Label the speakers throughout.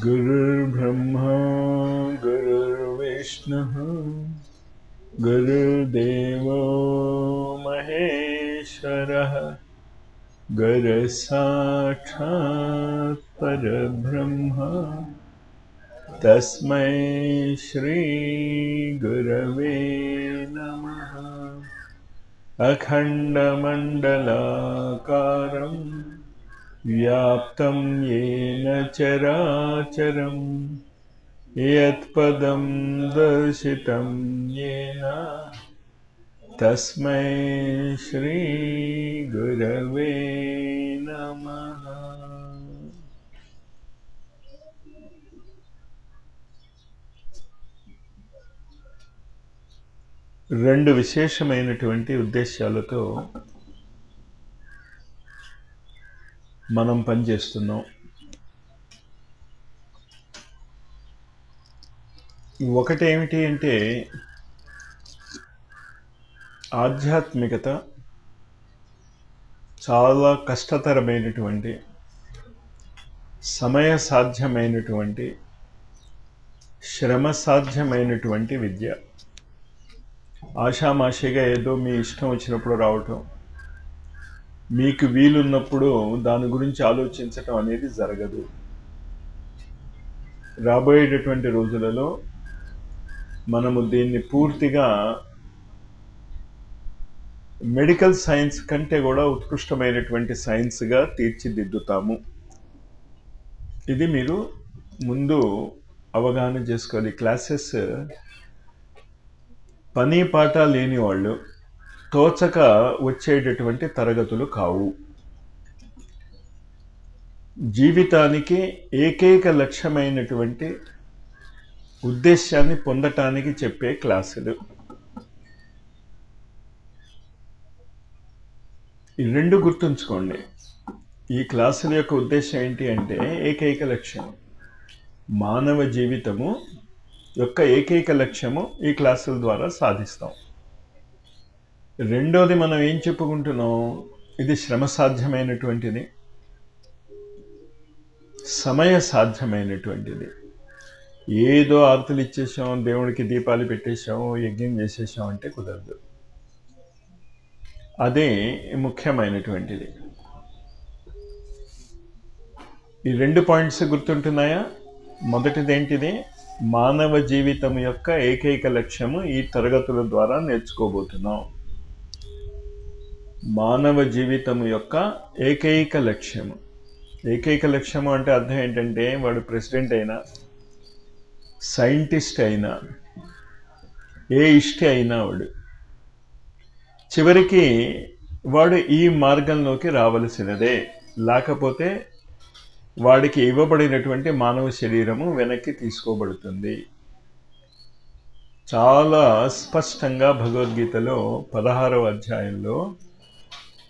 Speaker 1: गुरुर्ब्रह्मा गुरुर्विष्णुः गुरुर्देवो महेश्वरः गुरुसाक्षात् परब्रह्म तस्मै श्री गुरवे नमः। अखण्डमण्डलाकारं व्याप्तं येन चराचरं यत्पदं दर्शितं येन तस्मै श्री गुरवे नमः। రెండు విశేషమైనటువంటి ఉద్దేశాలతో మనం పనిచేస్తున్నాం. ఒకటేమిటి అంటే ఆధ్యాత్మికత చాలా కష్టతరమైనటువంటి సమయ సాధ్యమైనటువంటి శ్రమ సాధ్యమైనటువంటి విద్య. ఆషామాషిగా ఏదో మీ ఇష్టం వచ్చినప్పుడు రావటం, మీకు వీలున్నప్పుడు దాని గురించి ఆలోచించటం అనేది జరగదు. రాబోయేటటువంటి రోజులలో మనము దీన్ని పూర్తిగా మెడికల్ సైన్స్ కంటే కూడా ఉత్కృష్టమైనటువంటి సైన్స్గా తీర్చిదిద్దుతాము. ఇది మీరు ముందు అవగాహన చేసుకోవాలి. క్లాసెస్ పని పాట లేని వాళ్ళు తోచక వచ్చేటటువంటి తరగతులు కావు. జీవితానికి ఏకైక లక్ష్యమైనటువంటి ఉద్దేశాన్ని పొందటానికి చెప్పే క్లాసులు. ఈ రెండు గుర్తుంచుకోండి. ఈ క్లాసుల యొక్క ఉద్దేశం ఏంటి అంటే ఏకైక లక్ష్యం, మానవ జీవితము యొక్క ఏకైక లక్ష్యము ఈ క్లాసుల ద్వారా సాధిస్తాం. రెండోది మనం ఏం చెప్పుకుంటున్నాం, ఇది శ్రమ సాధ్యమైనటువంటిది, సమయ సాధ్యమైనటువంటిది. ఏదో ఆర్తులు ఇచ్చేసాం, దేవుడికి దీపాలు పెట్టేశాం, యజ్ఞం చేసేసాం అంటే కుదరదు. అదే ముఖ్యమైనటువంటిది. ఈ రెండు పాయింట్స్ గుర్తుంటున్నాయా? మొదటిది ఏంటిది, మానవ జీవితం యొక్క ఏకైక లక్ష్యము ఈ తరగతుల ద్వారా నేర్చుకోబోతున్నాం. మానవ జీవితం యొక్క ఏకైక లక్ష్యము. ఏకైక లక్ష్యము అంటే అర్థం ఏంటంటే వాడు ప్రెసిడెంట్ అయినా, సైంటిస్ట్ అయినా, ఏ ఇష్టి అయినా వాడు చివరికి వాడు ఈ మార్గంలోకి రావలసినదే. లేకపోతే వాడికి ఇవ్వబడినటువంటి మానవ శరీరము వెనక్కి తీసుకోబడుతుంది. చాలా స్పష్టంగా భగవద్గీతలో 16వ అధ్యాయంలో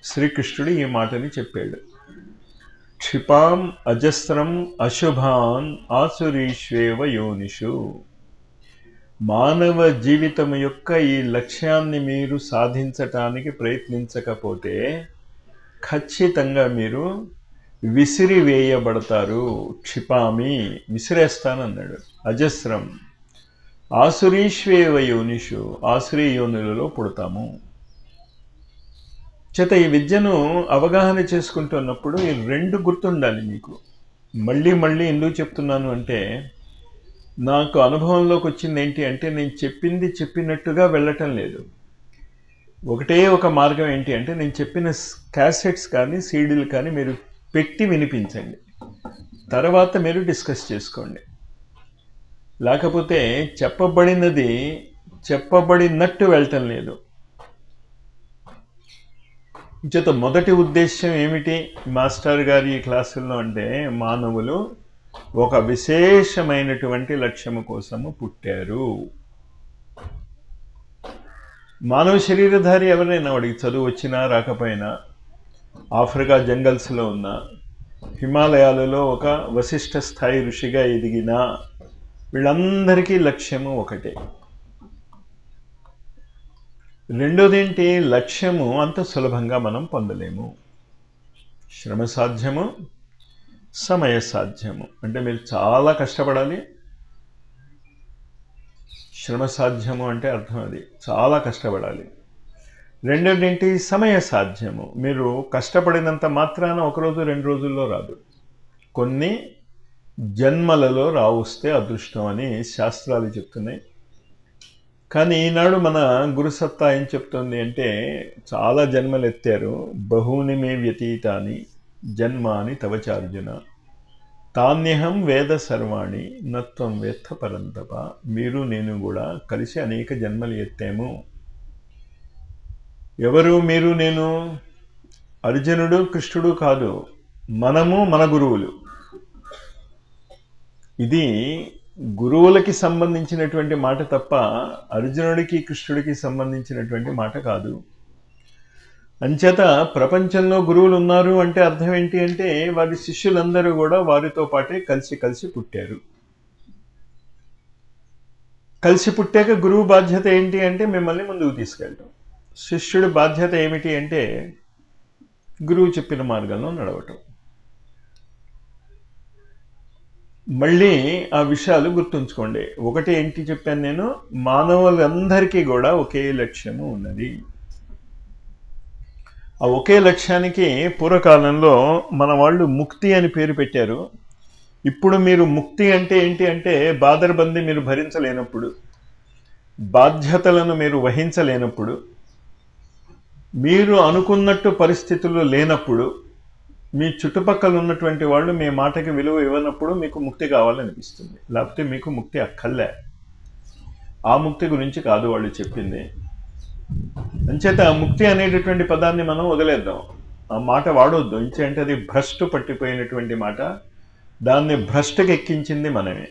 Speaker 1: శ్రీకృష్ణుడు ఈ మాటని చెప్పాడు. క్షిపాం అజస్రం అశుభాన్ ఆసురీష్వేవ యోనిషు. మానవ జీవితం యొక్క ఈ లక్ష్యాన్ని మీరు సాధించటానికి ప్రయత్నించకపోతే ఖచ్చితంగా మీరు విసిరివేయబడతారు. క్షిపామి, విసిరేస్తానన్నాడు. అజస్రం ఆసురీష్వేవ యోనిషు, ఆసురీ యోనులలో పుడతాము. చేత ఈ విద్యను అవగాహన చేసుకుంటున్నప్పుడు ఈ రెండు గుర్తుండాలి మీకు. మళ్ళీ మళ్ళీ ఎందుకు చెప్తున్నాను అంటే, నాకు అనుభవంలోకి వచ్చింది ఏంటి అంటే, నేను చెప్పింది చెప్పినట్టుగా వెళ్ళటం లేదు. ఒకటే ఒక మార్గం ఏంటి అంటే, నేను చెప్పిన క్యాసెట్స్ కానీ సీడీలు కానీ మీరు పెట్టి వినిపించండి. తర్వాత మీరు డిస్కస్ చేసుకోండి. లేకపోతే చెప్పబడినది చెప్పబడినట్టు వెళ్ళటం లేదు. చేత మొదటి ఉద్దేశం ఏమిటి మాస్టర్ గారి ఈ క్లాసుల్లో అంటే, మానవులు ఒక విశేషమైనటువంటి లక్ష్యము కోసము పుట్టారు. మానవ శరీరధారి ఎవరైనా, వాడికి చదువు వచ్చినా రాకపోయినా, ఆఫ్రికా జంగల్స్లో ఉన్న, హిమాలయాలలో ఒక వశిష్ఠ స్థాయి ఋషిగా ఎదిగిన వీళ్ళందరికీ లక్ష్యము ఒకటే. రెండోదేంటి, లక్ష్యము అంత సులభంగా మనం పొందలేము. శ్రమ సాధ్యము, సమయ సాధ్యము. అంటే మీరు చాలా కష్టపడాలి. శ్రమ సాధ్యము అంటే అర్థం అది, చాలా కష్టపడాలి. రెండోదేంటి, సమయ సాధ్యము. మీరు కష్టపడినంత మాత్రాన ఒకరోజు 2 రోజుల్లో రాదు, కొన్ని జన్మలలో రావస్తే అదృష్టం అని శాస్త్రాలు చెప్తున్నాయి. కానీ ఈనాడు మన గురుసత్తా ఏం చెప్తుంది అంటే, చాలా జన్మలు ఎత్తారు. బహూని మే వ్యతీతాని జన్మాని తవచార్జున తాన్యహం వేద సర్వాణి నత్వం వేత్త పరంతప. మీరు నేను కూడా కలిసి అనేక జన్మలు ఎత్తాము. ఎవరు మీరు నేను? అర్జునుడు కృష్ణుడు కాదు, మనము మన గురువులు. ఇది గురువులకి సంబంధించినటువంటి మాట తప్ప అర్జునుడికి కృష్ణుడికి సంబంధించినటువంటి మాట కాదు. అంచేత ప్రపంచంలో గురువులు ఉన్నారు అంటే అర్థం ఏంటి అంటే, వారి శిష్యులందరూ కూడా వారితో పాటే కలిసి పుట్టారు. కలిసి పుట్టాక గురువు బాధ్యత ఏంటి అంటే మిమ్మల్ని ముందుకు తీసుకెళ్ళటం. శిష్యుడి బాధ్యత ఏమిటి అంటే గురువు చెప్పిన మార్గంలో నడవటం. మళ్ళీ ఆ విషయాలు గుర్తుంచుకోండి. ఒకటి ఏంటి చెప్పాను నేను, మానవులందరికీ కూడా ఒకే లక్ష్యము ఉన్నది. ఆ ఒకే లక్ష్యానికి పూర్వకాలంలో మన వాళ్ళు ముక్తి అని పేరు పెట్టారు. ఇప్పుడు మీరు ముక్తి అంటే ఏంటి అంటే, బాదర్బందీ మీరు భరించలేనప్పుడు, బాధ్యతలను మీరు వహించలేనప్పుడు, మీరు అనుకున్నట్టు పరిస్థితులు లేనప్పుడు, మీ చుట్టుపక్కల ఉన్నటువంటి వాళ్ళు మీ మాటకి విలువ ఇవ్వనప్పుడు మీకు ముక్తి కావాలనిపిస్తుంది. లేకపోతే మీకు ముక్తి అక్కర్లే. ఆ ముక్తి గురించి కాదు వాళ్ళు చెప్పింది. అంచేత ముక్తి అనేటటువంటి పదాన్ని మనం వదిలేద్దాం, ఆ మాట వాడొద్దు. ఇంచేంటే అది భ్రష్టు పట్టిపోయినటువంటి మాట. దాన్ని భ్రష్టుకి ఎక్కించింది మనమే.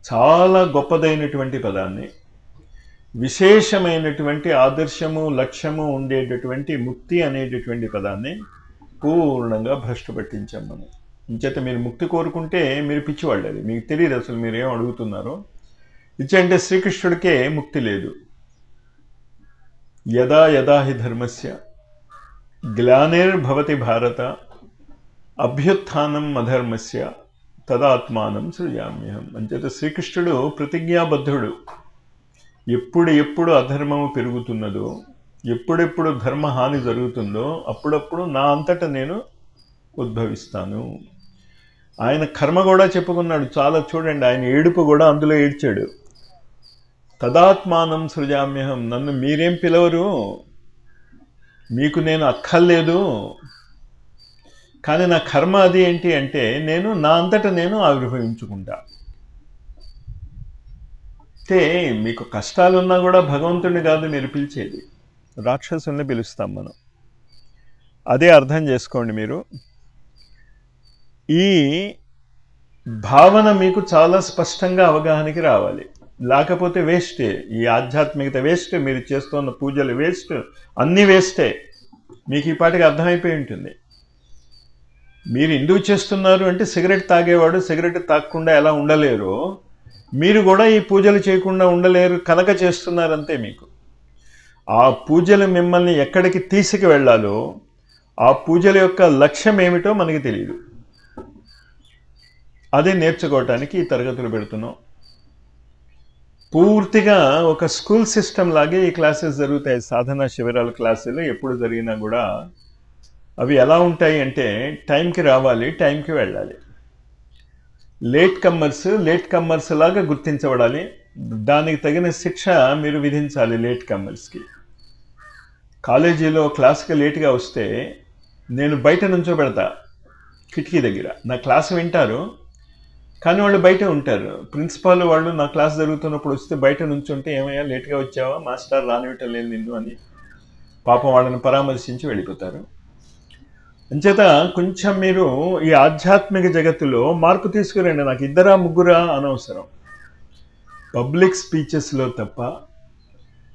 Speaker 1: చాలా గొప్పదైనటువంటి పదాన్ని, విశేషమైనటువంటి ఆదర్శము లక్ష్యము ఉండేటటువంటి ముక్తి అనేటటువంటి పదాన్ని పూర్ణంగా భ్రష్టు పట్టించాం మనం. ఇంచేత మీరు ముక్తి కోరుకుంటే మీరు పిచ్చివాళ్ళు. అది మీకు తెలియదు అసలు మీరు ఏం అడుగుతున్నారో. ఇచ్చంటే శ్రీకృష్ణుడికే ముక్తి లేదు. యదా యదా హి ధర్మస్య గ్లానిర్భవతి భారత అభ్యుత్థానం అధర్మస్య తదాత్మానం సృజామ్యహం. అంచేత శ్రీకృష్ణుడు ప్రతిజ్ఞాబద్ధుడు. ఎప్పుడు అధర్మము పెరుగుతున్నదో, ఎప్పుడెప్పుడు ధర్మహాని జరుగుతుందో అప్పుడప్పుడు నా అంతటా నేను ఉద్భవిస్తాను. ఆయన కర్మ కూడా చెప్పుకున్నాడు చాలా. చూడండి, ఆయన ఏడుపు కూడా అందులో ఏడ్చాడు. తదాత్మానం సృజామ్యహం. నన్ను మీరేం పిలవరు, మీకు నేను అక్కర్లేదు, కానీ నా కర్మ అది ఏంటి అంటే నేను నా అంతటా నేను ఆవిర్భవించుకుంటా. అంటే మీకు కష్టాలున్నా కూడా భగవంతుడిని కాదు మీరు పిలిచేది, రాక్షసుల్ని పిలుస్తాం మనం. అదే అర్థం చేసుకోండి మీరు. ఈ భావన మీకు చాలా స్పష్టంగా అవగాహనకి రావాలి. లేకపోతే వేస్టే, ఈ ఆధ్యాత్మికత వేస్ట్, మీరు చేస్తున్న పూజలు వేస్ట్, అన్నీ వేస్టే. మీకు ఈ పాటికి అర్థమైపోయి ఉంటుంది. మీరు ఎందుకు చేస్తున్నారు అంటే, సిగరెట్ తాగేవాడు సిగరెట్ తాగకుండా ఎలా ఉండలేరో మీరు కూడా ఈ పూజలు చేయకుండా ఉండలేరు కనుక చేస్తున్నారంతే. మీకు ఆ పూజలు మిమ్మల్ని ఎక్కడికి తీసుకు వెళ్ళాలో, ఆ పూజల యొక్క లక్ష్యం ఏమిటో మనకి తెలియదు. అదే నేర్చుకోవటానికి ఈ తరగతులు పెడుతున్నాం. పూర్తిగా ఒక స్కూల్ సిస్టమ్ లాగే ఈ క్లాసెస్ జరుగుతాయి. సాధన శిబిరాల క్లాసులు ఎప్పుడు జరిగినా కూడా అవి ఎలా ఉంటాయి అంటే, టైంకి రావాలి, టైంకి వెళ్ళాలి. లేట్ కమ్మర్స్ లాగా గుర్తించబడాలి. దానికి తగిన శిక్ష మీరు విధించాలి లేట్ కమ్మర్స్కి. కాలేజీలో క్లాస్కి లేట్గా వస్తే నేను బయట నుంచో పెడతా, కిటికీ దగ్గర నా క్లాస్ వింటారు, కానీ వాళ్ళు బయట ఉంటారు. ప్రిన్సిపాల్ వాళ్ళు నా క్లాస్ జరుగుతున్నప్పుడు వస్తే బయట నుంచుంటే, ఏమయ్యా లేట్గా వచ్చావా, మాస్టర్ రానివ్వటం లేదు నిన్ను అని పాపం వాళ్ళని పరామర్శించి వెళ్ళిపోతారు. అంచేత కొంచెం మీరు ఈ ఆధ్యాత్మిక జగత్తులో మార్పు తీసుకురండి. నాకు ఇద్దరా ముగ్గురా అనవసరం. పబ్లిక్ స్పీచెస్లో తప్ప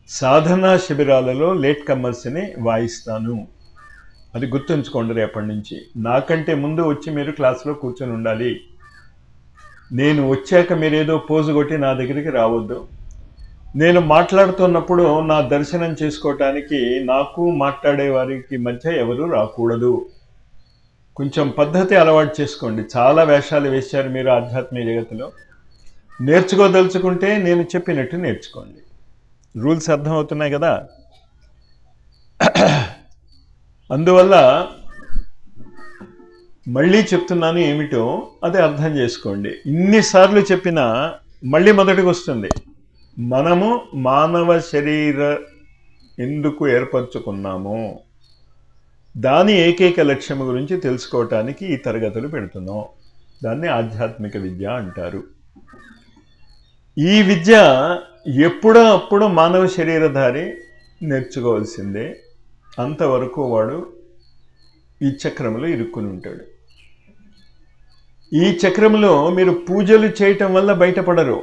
Speaker 1: సాధనా శిబిరాలలో లేట్ కమ్మర్స్ని వాయిస్తాను. అది గుర్తుంచుకోండి రేపటి నుంచి. నాకంటే ముందు వచ్చి మీరు క్లాస్లో కూర్చొని ఉండాలి. నేను వచ్చాక మీరేదో పోజు కొట్టి నా దగ్గరికి రావద్దు. నేను మాట్లాడుతున్నప్పుడు నా దర్శనం చేసుకోవటానికి నాకు మాట్లాడే వారికి మధ్య ఎవరు రాకూడదు. కొంచెం పద్ధతి అలవాటు చేసుకోండి. చాలా వేషాలు వేశారు మీరు ఆధ్యాత్మిక జగత్తులో. నేర్చుకోదలుచుకుంటే నేను చెప్పినట్టు నేర్చుకోండి. రూల్స్ అర్థమవుతున్నాయి కదా. అందువల్ల మళ్ళీ చెప్తున్నాను ఏమిటో అది అర్థం చేసుకోండి. ఇన్నిసార్లు చెప్పినా మళ్ళీ మొదటికి వస్తుంది. మనము మానవ శరీర ఎందుకు ఏర్పరచుకున్నాము, దాని ఏకైక లక్ష్యం గురించి తెలుసుకోవటానికి ఈ తరగతులు పెడుతున్నాం. దాన్ని ఆధ్యాత్మిక విద్య అంటారు. ఈ విద్య ఎప్పుడో అప్పుడు మానవ శరీరధారి నేర్చుకోవాల్సిందే. అంతవరకు వాడు ఈ చక్రంలో ఇరుక్కుని ఉంటాడు. ఈ చక్రంలో మీరు పూజలు చేయటం వల్ల బయటపడరు,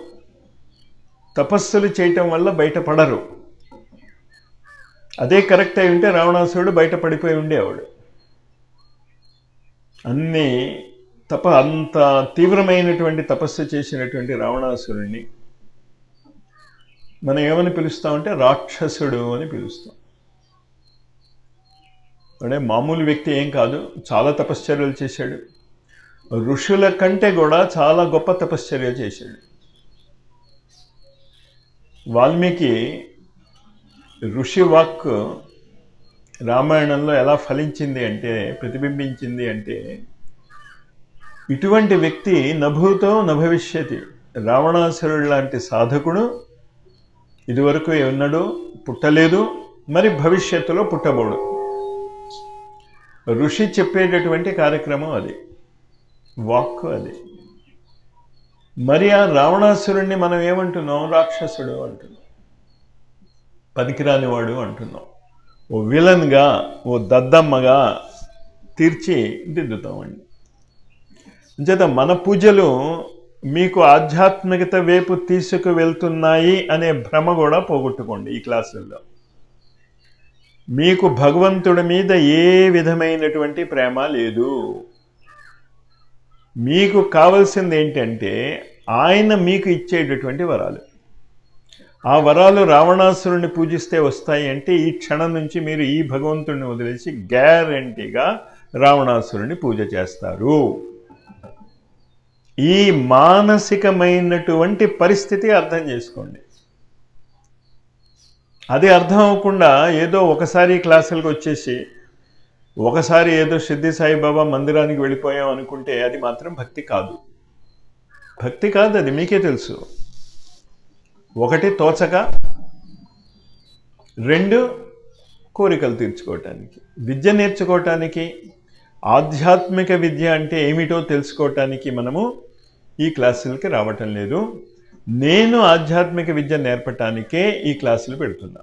Speaker 1: తపస్సులు చేయటం వల్ల బయటపడరు. అదే కరెక్ట్ అయి ఉంటే రావణాసురుడు బయటపడిపోయి ఉండేవాడు. అంత తీవ్రమైనటువంటి తపస్సు చేసినటువంటి రావణాసురుడిని మనం ఏమని పిలుస్తామంటే రాక్షసుడు అని పిలుస్తాం. అంటే మామూలు వ్యక్తి ఏం కాదు, చాలా తపశ్చర్యలు చేశాడు. ఋషుల కంటే కూడా చాలా గొప్ప తపశ్చర్య చేశాడు. వాల్మీకి ఋషి వాక్ రామాయణంలో ఎలా ఫలించింది అంటే, ప్రతిబింబించింది అంటే, ఇటువంటి వ్యక్తి నభూతో నభవిష్యతి. రావణాసురుడు లాంటి సాధకుడు ఇదివరకు ఎన్నడూ పుట్టలేదు, మరి భవిష్యత్తులో పుట్టబోడు. ఋషి చెప్పేటటువంటి కార్యక్రమం అది, వాక్ అది. మరి ఆ రావణాసురుణ్ణి మనం ఏమంటున్నాం? రాక్షసుడు అంటున్నాం, పనికిరానివాడు అంటున్నాం. ఓ విలన్గా, ఓ దద్దమ్మగా తీర్చిదిద్దుతామండి. అంచేత మన పూజలు మీకు ఆధ్యాత్మికత వైపు తీసుకువెళ్తున్నాయి అనే భ్రమ కూడా పోగొట్టుకోండి. ఈ క్లాసుల్లో మీకు భగవంతుడి మీద ఏ విధమైనటువంటి ప్రేమ లేదు. మీకు కావాల్సింది ఏంటంటే ఆయన మీకు ఇచ్చేటటువంటి వరాలు. ఆ వరాలు రావణాసురుణ్ణి పూజిస్తే వస్తాయి అంటే ఈ క్షణం నుంచి మీరు ఈ భగవంతుడిని వదిలేసి గ్యారంటీగా రావణాసురుణ్ణి పూజ చేస్తారు. ఈ మానసికమైనటువంటి పరిస్థితి అర్థం చేసుకోండి. అది అర్థం అవ్వకుండా ఏదో ఒకసారి క్లాసులకు వచ్చేసి ఒకసారి ఏదో సిద్ధి సాయిబాబా మందిరానికి వెళ్ళిపోయాం అనుకుంటే అది మాత్రం భక్తి కాదు. భక్తి కాదు, అది మీకే తెలుసు. ఒకటి తోచక, రెండు కోరికలు తీర్చుకోవటానికి. విద్య నేర్చుకోవటానికి, ఆధ్యాత్మిక విద్య అంటే ఏమిటో తెలుసుకోవటానికి మనము ఈ క్లాసులకి రావటం లేదు. నేను ఆధ్యాత్మిక విద్య నేర్పటానికే ఈ క్లాసులు పెడుతున్నా.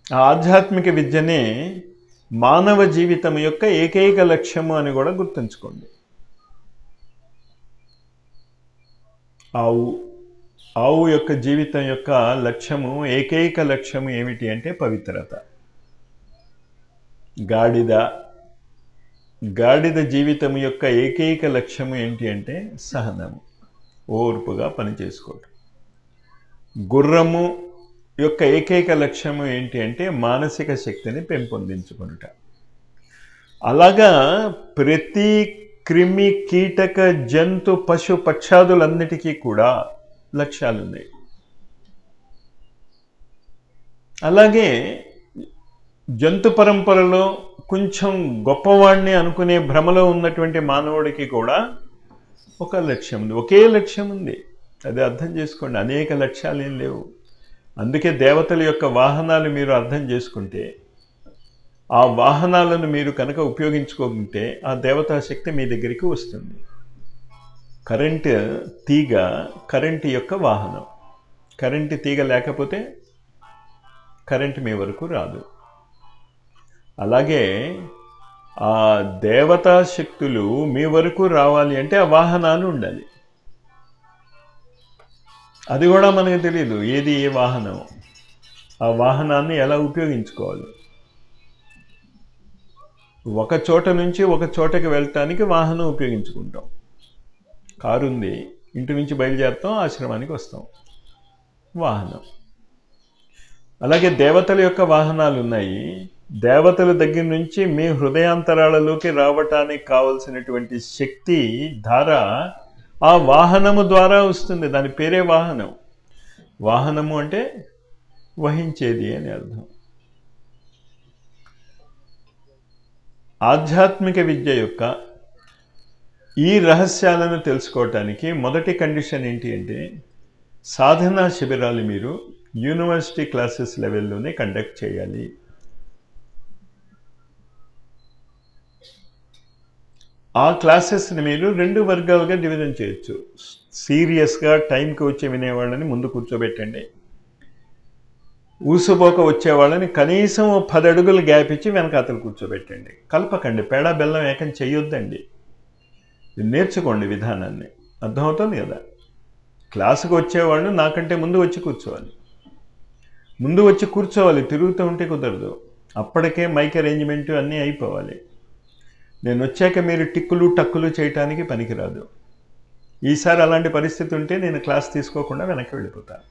Speaker 1: ఆ ఆధ్యాత్మిక విద్యనే మానవ జీవితం యొక్క ఏకైక లక్ష్యము అని కూడా గుర్తుంచుకోండి. ఆవు యొక్క జీవితం యొక్క లక్ష్యము, ఏకైక లక్ష్యము ఏమిటి అంటే పవిత్రత. గాడిద జీవితం యొక్క ఏకైక లక్ష్యము ఏంటి అంటే సహనము, ఓర్పుగా పనిచేసుకోవటం. గుర్రము యొక్క ఏకైక లక్ష్యము ఏంటి అంటే మానసిక శక్తిని పెంపొందించుకునుట. అలాగా ప్రతి క్రిమి, కీటక, జంతు, పశు, పక్షాదులన్నిటికీ కూడా లక్ష్యాలు ఉన్నాయి. అలాగే జంతు పరంపరలో కొంచెం గొప్పవాడిని అనుకునే భ్రమలో ఉన్నటువంటి మానవుడికి కూడా ఒక లక్ష్యం ఉంది, ఒకే లక్ష్యం ఉంది. అది అర్థం చేసుకోండి. అనేక లక్ష్యాలు ఏం లేవు. అందుకే దేవతల యొక్క వాహనాలు మీరు అర్థం చేసుకుంటే ఆ వాహనాలను మీరు కనుక ఉపయోగించుకుంటే ఆ దేవతా శక్తి మీ దగ్గరికి వస్తుంది. కరెంటు తీగ కరెంటు యొక్క వాహనం. కరెంటు తీగ లేకపోతే కరెంటు మీ వరకు రాదు. అలాగే ఆ దేవతా శక్తులు మీ వరకు రావాలి అంటే ఆ వాహనాలు ఉండాలి. అది కూడా మనకు తెలియదు, ఏది ఏ వాహనం, ఆ వాహనాన్ని ఎలా ఉపయోగించుకోవాలి. ఒక చోట నుంచి ఒక చోటకి వెళ్ళటానికి వాహనం ఉపయోగించుకుంటాం. కారు ఉంది, ఇంటి నుంచి బయలుదేరుతాం, ఆశ్రమానికి వస్తాం, వాహనం. అలాగే దేవతల యొక్క వాహనాలు ఉన్నాయి. దేవతల దగ్గర నుంచి మీ హృదయాంతరాలలోకి రావటానికి కావలసినటువంటి శక్తి ధార ఆ వాహనము ద్వారా వస్తుంది. దాని పేరే వాహనం. వాహనము అంటే వహించేది అని అర్థం. ఆధ్యాత్మిక విద్య యొక్క ఈ రహస్యాలను తెలుసుకోవటానికి మొదటి కండిషన్ ఏంటి అంటే, సాధనా శిబిరాలు మీరు యూనివర్సిటీ క్లాసెస్ లెవెల్లోనే కండక్ట్ చేయాలి. ఆ క్లాసెస్ని మీరు 2 వర్గాలుగా డివిజన్ చేయొచ్చు. సీరియస్గా టైంకి వచ్చి వినేవాళ్ళని ముందు కూర్చోబెట్టండి. ఊసుపోక వచ్చేవాళ్ళని కనీసం 10 అడుగులు గ్యాప్ ఇచ్చి వెనకాతలు కూర్చోబెట్టండి. కలపకండి, పేడ బెల్లం ఏకం చెయ్యొద్దండి. నేర్చుకోండి విధానాన్ని. అర్థమవుతుంది కదా. క్లాసుకు వచ్చేవాళ్ళు నాకంటే ముందు వచ్చి కూర్చోవాలి. ముందు వచ్చి కూర్చోవాలి, తిరుగుతూ ఉంటే కుదరదు. అప్పటికే మైక్ అరేంజ్మెంట్ అన్నీ అయిపోవాలి. నేను వచ్చాక మీరు టిక్కులు టక్కులు చేయటానికి పనికిరాదు. ఈసారి అలాంటి పరిస్థితి ఉంటే నేను క్లాస్ తీసుకోకుండా వెనక్కి వెళ్ళిపోతాను.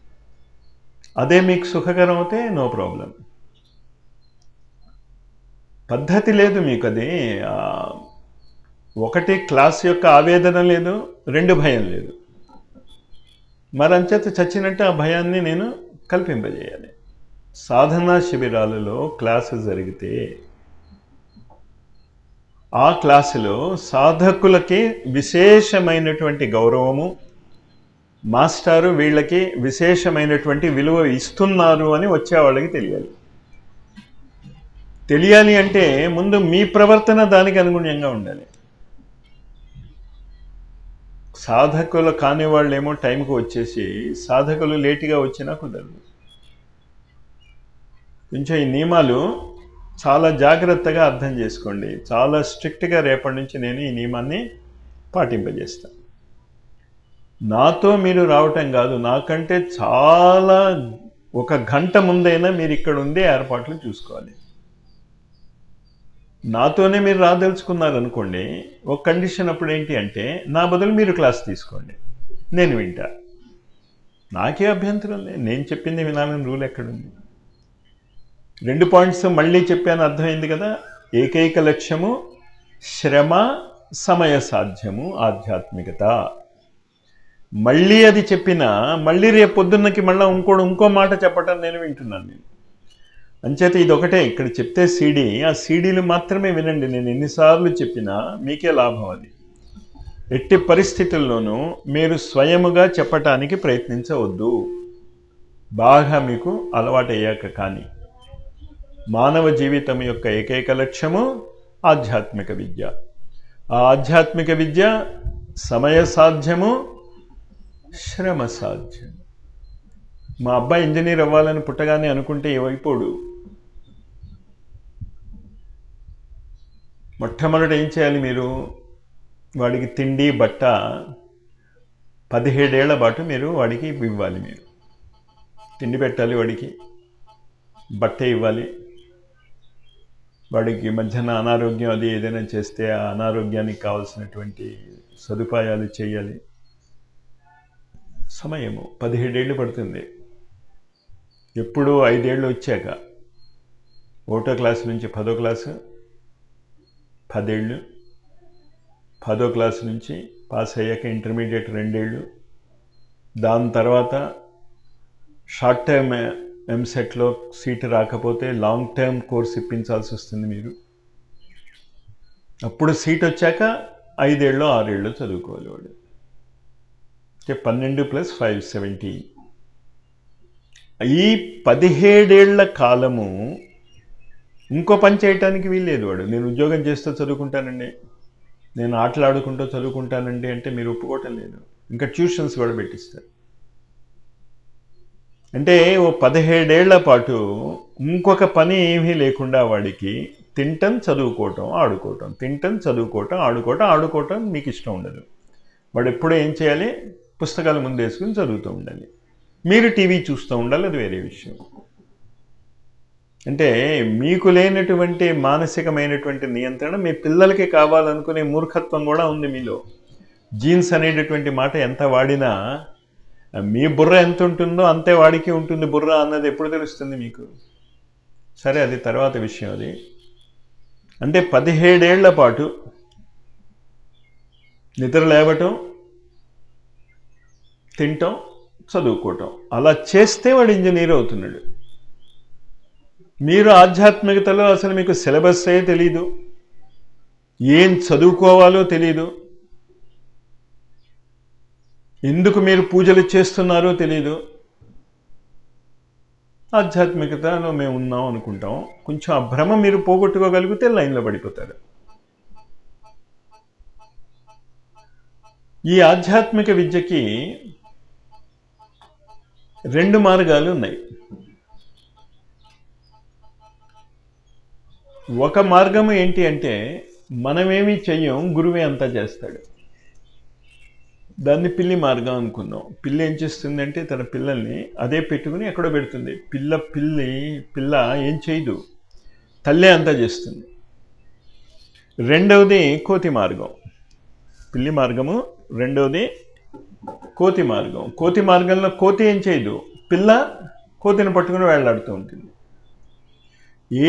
Speaker 1: అదే మీకు సుఖకరం అవుతే నో ప్రాబ్లం. పద్ధతి లేదు మీకు. అది ఒకటి క్లాస్ యొక్క ఆవేదన లేదు, 2 భయం లేదు. మరంచేత చచ్చినట్టు ఆ భయాన్ని నేను కల్పింపజేయాలి. సాధనా శిబిరాలలో క్లాసు జరిగితే ఆ క్లాసులో సాధకులకి విశేషమైనటువంటి గౌరవము, మాస్టారు వీళ్ళకి విశేషమైనటువంటి విలువ ఇస్తున్నారు అని వచ్చేవాళ్ళకి తెలియాలి. తెలియాలి అంటే ముందు మీ ప్రవర్తన దానికి అనుగుణంగా ఉండాలి. సాధకులు కాని వాళ్ళేమో టైంకి వచ్చేసి సాధకులు లేటుగా వచ్చినా కుదరదు. కొంచెం ఈ నియమాలు చాలా జాగ్రత్తగా అర్థం చేసుకోండి. చాలా స్ట్రిక్ట్గా రేపటి నుంచి నేను ఈ నియమాన్ని పాటింపజేస్తాను. నాతో మీరు రావటం కాదు, నాకంటే చాలా 1 గంట ముందైనా మీరు ఇక్కడ ఉండే ఏర్పాట్లు చూసుకోవాలి. నాతోనే మీరు రాదలుచుకున్నారనుకోండి, ఒక కండిషన్ అప్పుడు ఏంటి అంటే, నా బదులు మీరు క్లాస్ తీసుకోండి, నేను వింటా. నాకే అభ్యంతరం లేదు, నేను చెప్పింది వినాలని రూల్ ఎక్కడుంది? 2 పాయింట్స్ మళ్ళీ చెప్పాను, అర్థమైంది కదా. ఏకైక లక్ష్యము శ్రమ, సమయ సాధ్యము, ఆధ్యాత్మికత. మళ్ళీ అది చెప్పినా మళ్ళీ రేపు పొద్దున్నకి మళ్ళీ ఇంకో మాట చెప్పటం నేను వింటున్నాను. నేను అంచేత ఇదొకటే ఇక్కడ చెప్తే సీడీ, ఆ సీడీలు మాత్రమే వినండి. నేను ఎన్నిసార్లు చెప్పినా మీకే లాభం. అది ఎట్టి పరిస్థితుల్లోనూ మీరు స్వయముగా చెప్పటానికి ప్రయత్నించవద్దు. బాగా మీకు అలవాటయ్యాక. కానీ మానవ జీవితం యొక్క ఏకైక లక్ష్యము ఆధ్యాత్మిక విద్య. ఆ ఆధ్యాత్మిక విద్య సమయ సాధ్యము, శ్రమ సాధ్యం. మా అబ్బాయి ఇంజనీర్ అవ్వాలని పుట్టగానే అనుకుంటే ఏమైపోడు. మొట్టమొదట ఏం చేయాలి మీరు? వాడికి తిండి బట్ట 17 ఏళ్ల పాటు మీరు వాడికి ఇవ్వాలి. మీరు తిండి పెట్టాలి, వాడికి బట్ట ఇవ్వాలి. వాడికి మధ్యాహ్న అనారోగ్యం అది ఏదైనా చేస్తే ఆ అనారోగ్యానికి కావాల్సినటువంటి సదుపాయాలు చేయాలి. సమయము 17 ఏళ్ళు పడుతుంది. ఎప్పుడు 5 ఏళ్ళు వచ్చాక, 1వ క్లాసు నుంచి 10వ క్లాసు 10 ఏళ్ళు, 10వ క్లాసు నుంచి పాస్ అయ్యాక ఇంటర్మీడియట్ 2 ఏళ్ళు, దాని తర్వాత షార్ట్ టర్మ్ ఎంసెట్లో సీటు రాకపోతే లాంగ్ టర్మ్ కోర్స్ ఇప్పించాల్సి వస్తుంది మీరు. అప్పుడు సీట్ వచ్చాక 5 ఏళ్ళు 6 ఏళ్ళు చదువుకోవాలి వాడు. 12 + 5 17. ఈ 17 ఏళ్ల కాలము ఇంకో పని చేయటానికి వీల్లేదు. వాడు నేను ఉద్యోగం చేస్తూ చదువుకుంటానండి, నేను ఆటలాడుకుంటూ చదువుకుంటానండి అంటే మీరు ఒప్పుకోవటం లేదు. ఇంకా ట్యూషన్స్ కూడా పెట్టిస్తారు. అంటే ఓ 17 ఏళ్ల పాటు ఇంకొక పని ఏమీ లేకుండా వాడికి తింటం చదువుకోవటం ఆడుకోవటం, తింటం చదువుకోవటం ఆడుకోవటం, ఆడుకోవటం మీకు ఇష్టం ఉండదు. వాడు ఎప్పుడూ ఏం చేయాలి, పుస్తకాలు ముందేసుకుని చదువుతూ ఉండాలి, మీరు టీవీ చూస్తూ ఉండాలి, అది వేరే విషయం. అంటే మీకు లేనటువంటి మానసికమైనటువంటి నియంత్రణ మీ పిల్లలకి కావాలనుకునే మూర్ఖత్వం కూడా ఉంది మీలో. జీన్స్ అనేటటువంటి మాట ఎంత వాడినా మీ బుర్ర ఎంత ఉంటుందో అంతే వాడికి ఉంటుంది బుర్ర అన్నది ఎప్పుడు తెలుస్తుంది మీకు? సరే, అది తర్వాత విషయం. అది అంటే 17 ఏళ్ల పాటు నిద్ర లేవటం, తింటాం, చదువుకోవటం, అలా చేస్తే వాడు ఇంజనీర్ అవుతున్నాడు. మీరు ఆధ్యాత్మికతలో అసలు మీకు సిలబస్సే తెలీదు, ఏం చదువుకోవాలో తెలీదు, ఎందుకు మీరు పూజలు చేస్తున్నారో తెలీదు. ఆధ్యాత్మికతలో మేము ఉన్నాం అనుకుంటాం. కొంచెం ఆ భ్రమ మీరు పోగొట్టుకోగలిగితే లైన్లో పడిపోతారు. ఈ ఆధ్యాత్మిక విద్యకి 2 మార్గాలు ఉన్నాయి. ఒక మార్గము ఏంటి అంటే మనమేమీ చెయ్యం, గురువే అంతా చేస్తాడు. దాన్ని పిల్లి మార్గం అనుకుందాం. పిల్లి ఏం చేస్తుందంటే తన పిల్లల్ని అదే పెట్టుకుని ఎక్కడో పెడుతుంది. పిల్ల ఏం చేయదు, తల్లే అంతా చేస్తుంది. రెండవది కోతి మార్గం. పిల్లి మార్గము. రెండవది కోతి మార్గం. కోతి మార్గంలో కోతి ఏం చేయదు, పిల్ల కోతిని పట్టుకుని వేళ్లాడుతూ ఉంటుంది,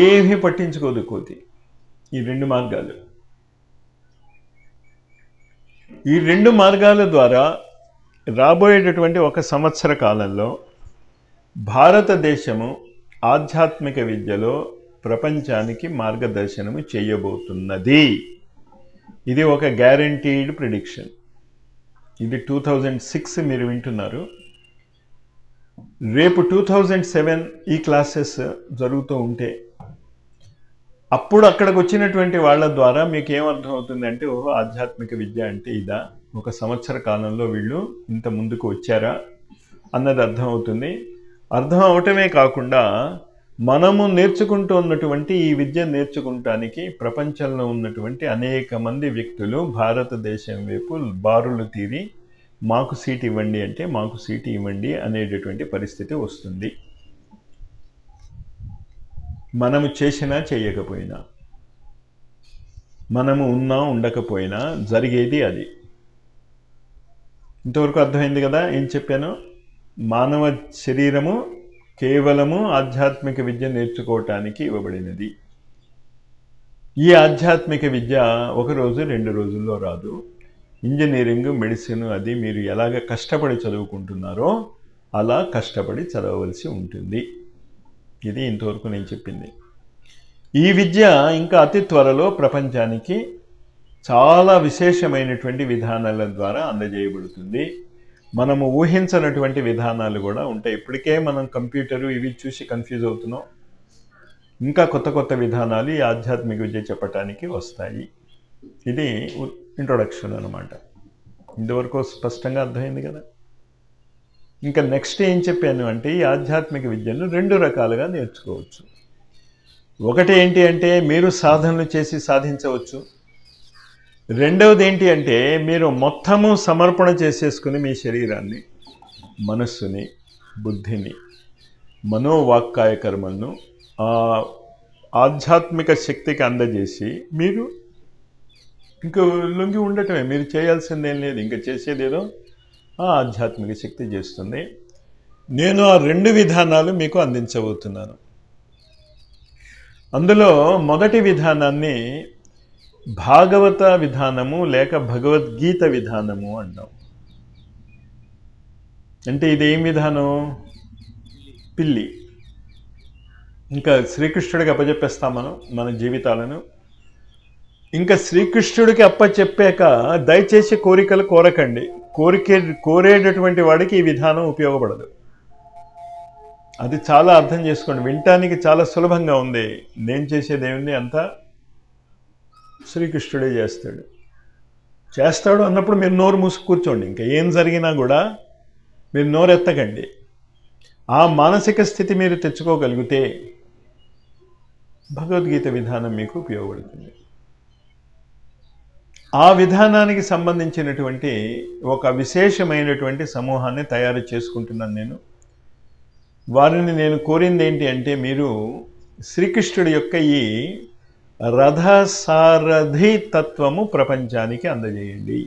Speaker 1: ఏమీ పట్టించుకోదు కోతి. ఈ 2 మార్గాలు. ఈ 2 మార్గాల ద్వారా రాబోయేటటువంటి 1 సంవత్సర కాలంలో భారతదేశము ఆధ్యాత్మిక విద్యలో ప్రపంచానికి మార్గదర్శనము చేయబోతున్నది. ఇది ఒక గ్యారంటీడ్ ప్రిడిక్షన్. ఇది 2006 మీరు వింటున్నారు. రేపు 2007 ఈ క్లాసెస్ జరుగుతూ ఉంటే అప్పుడు అక్కడికి వచ్చినటువంటి వాళ్ళ ద్వారా మీకు ఏమర్థం అవుతుందంటే, ఓహో, ఆధ్యాత్మిక విద్య అంటే ఇదా, 1 సంవత్సర కాలంలో వీళ్ళు ఇంత ముందుకు వచ్చారా అన్నది అర్థం అవుతుంది. అర్థం అవటమే కాకుండా మనము నేర్చుకుంటూ ఉన్నటువంటి ఈ విద్య నేర్చుకుంటానికి ప్రపంచంలో ఉన్నటువంటి అనేక మంది వ్యక్తులు భారతదేశం వైపు బారులు తీరి మాకు సీట్ ఇవ్వండి అంటే మాకు సీట్ ఇవ్వండి అనేటటువంటి పరిస్థితి వస్తుంది. మనము చేసినా చేయకపోయినా, మనము ఉన్నా ఉండకపోయినా జరిగేది అది. ఇంతవరకు అర్థమైంది కదా ఏం చెప్పాను? మానవ శరీరము కేవలము ఆధ్యాత్మిక విద్య నేర్చుకోవటానికి ఇవ్వబడినది. ఈ ఆధ్యాత్మిక విద్య 1 రోజు 2 రోజుల్లో రాదు. ఇంజనీరింగ్, మెడిసిన్ అది మీరు ఎలాగ కష్టపడి చదువుకుంటున్నారో అలా కష్టపడి చదవవలసి ఉంటుంది. ఇది ఇంతవరకు నేను చెప్పింది. ఈ విద్య ఇంకా అతి త్వరలో ప్రపంచానికి చాలా విశేషమైనటువంటి విధానాల ద్వారా అందజేయబడుతుంది. మనము ఊహించనటువంటి విధానాలు కూడా ఉంటాయి. ఇప్పటికే మనం కంప్యూటరు ఇవి చూసి కన్ఫ్యూజ్ అవుతున్నాం. ఇంకా కొత్త కొత్త విధానాలు ఈ ఆధ్యాత్మిక విద్య చెప్పటానికి వస్తాయి. ఇది ఇంట్రొడక్షన్ అన్నమాట. ఇంతవరకు స్పష్టంగా అర్థమైంది కదా. ఇంకా నెక్స్ట్ ఏం చెప్పాను అంటే, ఈ ఆధ్యాత్మిక విద్యను 2 రకాలుగా నేర్చుకోవచ్చు. ఒకటి ఏంటి అంటే మీరు సాధనలు చేసి సాధించవచ్చు. రెండవది ఏంటి అంటే మీరు మొత్తము సమర్పణ చేసేసుకుని మీ శరీరాన్ని, మనస్సుని, బుద్ధిని, మనోవాక్కాయ కర్మలను ఆధ్యాత్మిక శక్తికి అందజేసి మీరు ఇంకా లొంగి ఉండటమే. మీరు చేయాల్సిందేం లేదు, ఇంకా చేసేదేదో ఆ ఆధ్యాత్మిక శక్తి చేస్తుంది. నేను ఆ 2 విధానాలు మీకు అందించబోతున్నాను. అందులో మొదటి విధానాన్ని భాగవత విధానము లేక భగవద్గీత విధానము అంటాం. అంటే ఇదేం విధానం? పిల్లి. ఇంకా శ్రీకృష్ణుడికి అప్పచెప్పేస్తాం మనం మన జీవితాలను. ఇంకా శ్రీకృష్ణుడికి అప్పచెప్పాక దయచేసి కోరికలు కోరకండి. కోరేటటువంటి వాడికి ఈ విధానం ఉపయోగపడదు. అది చాలా అర్థం చేసుకోండి. వినటానికి చాలా సులభంగా ఉంది. నేను చేసేది ఏముంది, అంతా శ్రీకృష్ణుడే చేస్తాడు అన్నప్పుడు మీరు నోరు మూసి కూర్చోండి. ఇంకా ఏం జరిగినా కూడా మీరు నోరెత్తకండి. ఆ మానసిక స్థితి మీరు తెచ్చుకోగలిగితే భగవద్గీత విధానం మీకు ఉపయోగపడుతుంది. ఆ విధానానికి సంబంధించినటువంటి ఒక విశేషమైనటువంటి సమూహాన్ని తయారు చేసుకుంటున్నాను నేను. వారిని నేను కోరింది ఏంటి అంటే, మీరు శ్రీకృష్ణుడి యొక్క ఈ రథసారథి తత్వము ప్రపంచానికి అందజేయండి.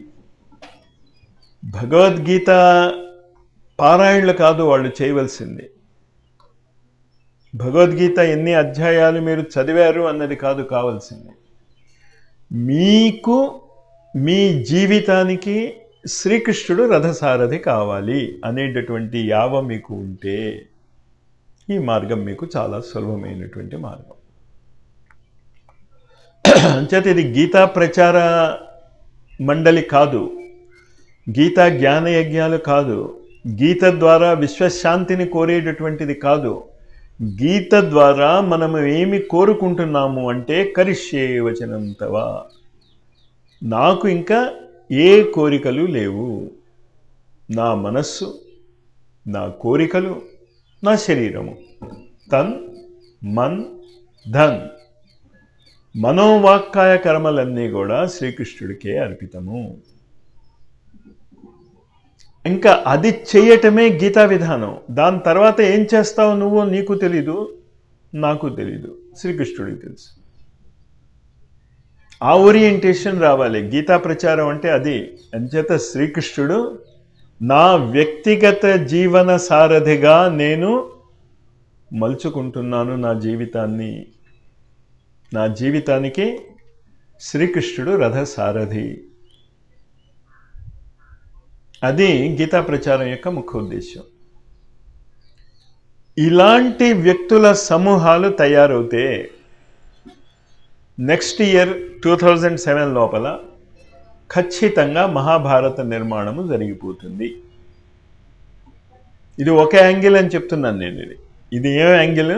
Speaker 1: భగవద్గీత పారాయణలు కాదు వాళ్ళు చేయవలసింది. భగవద్గీత ఎన్ని అధ్యాయాలు మీరు చదివారు అన్నది కాదు కావాల్సింది. మీకు మీ జీవితానికి శ్రీకృష్ణుడు రథసారథి కావాలి అనేటటువంటి యావ మీకు ఉంటే ఈ మార్గం మీకు చాలా సులభమైనటువంటి మార్గం. అంచేత ఇది గీతా ప్రచార మండలి కాదు, గీతా జ్ఞాన యజ్ఞాలు కాదు, గీత ద్వారా విశ్వశాంతిని కోరేటటువంటిది కాదు. గీత ద్వారా మనము ఏమి కోరుకుంటున్నాము అంటే, కరిష్యే వచనం తవ, నాకు ఇంకా ఏ కోరికలు లేవు, నా మనస్సు, నా కోరికలు, నా శరీరము, తన్ మన్ ధన్, మనోవాక్కాయ కర్మలన్నీ కూడా శ్రీకృష్ణుడికే అర్పితము. ఇంకా అది చేయటమే గీతా విధానం. దాని తర్వాత ఏం చేస్తావు నువ్వు నీకు తెలీదు, నాకు తెలీదు, శ్రీకృష్ణుడికి తెలుసు. ఆ ఓరియంటేషన్ రావాలి. గీతా ప్రచారం అంటే అది. అంచేత శ్రీకృష్ణుడు నా వ్యక్తిగత జీవన సారథిగా నేను మలుచుకుంటున్నాను నా జీవితాన్ని. నా జీవితానికి శ్రీకృష్ణుడు రథసారథి. అది గీతా ప్రచారం యొక్క ముఖ్య ఉద్దేశం. ఇలాంటి వ్యక్తుల సమూహాలు తయారవుతే నెక్స్ట్ ఇయర్ 2007 లోపల ఖచ్చితంగా మహాభారత నిర్మాణము జరిగిపోతుంది. ఇది ఒక యాంగిల్ అని చెప్తున్నాను నేను. ఇది ఏ యాంగిల్?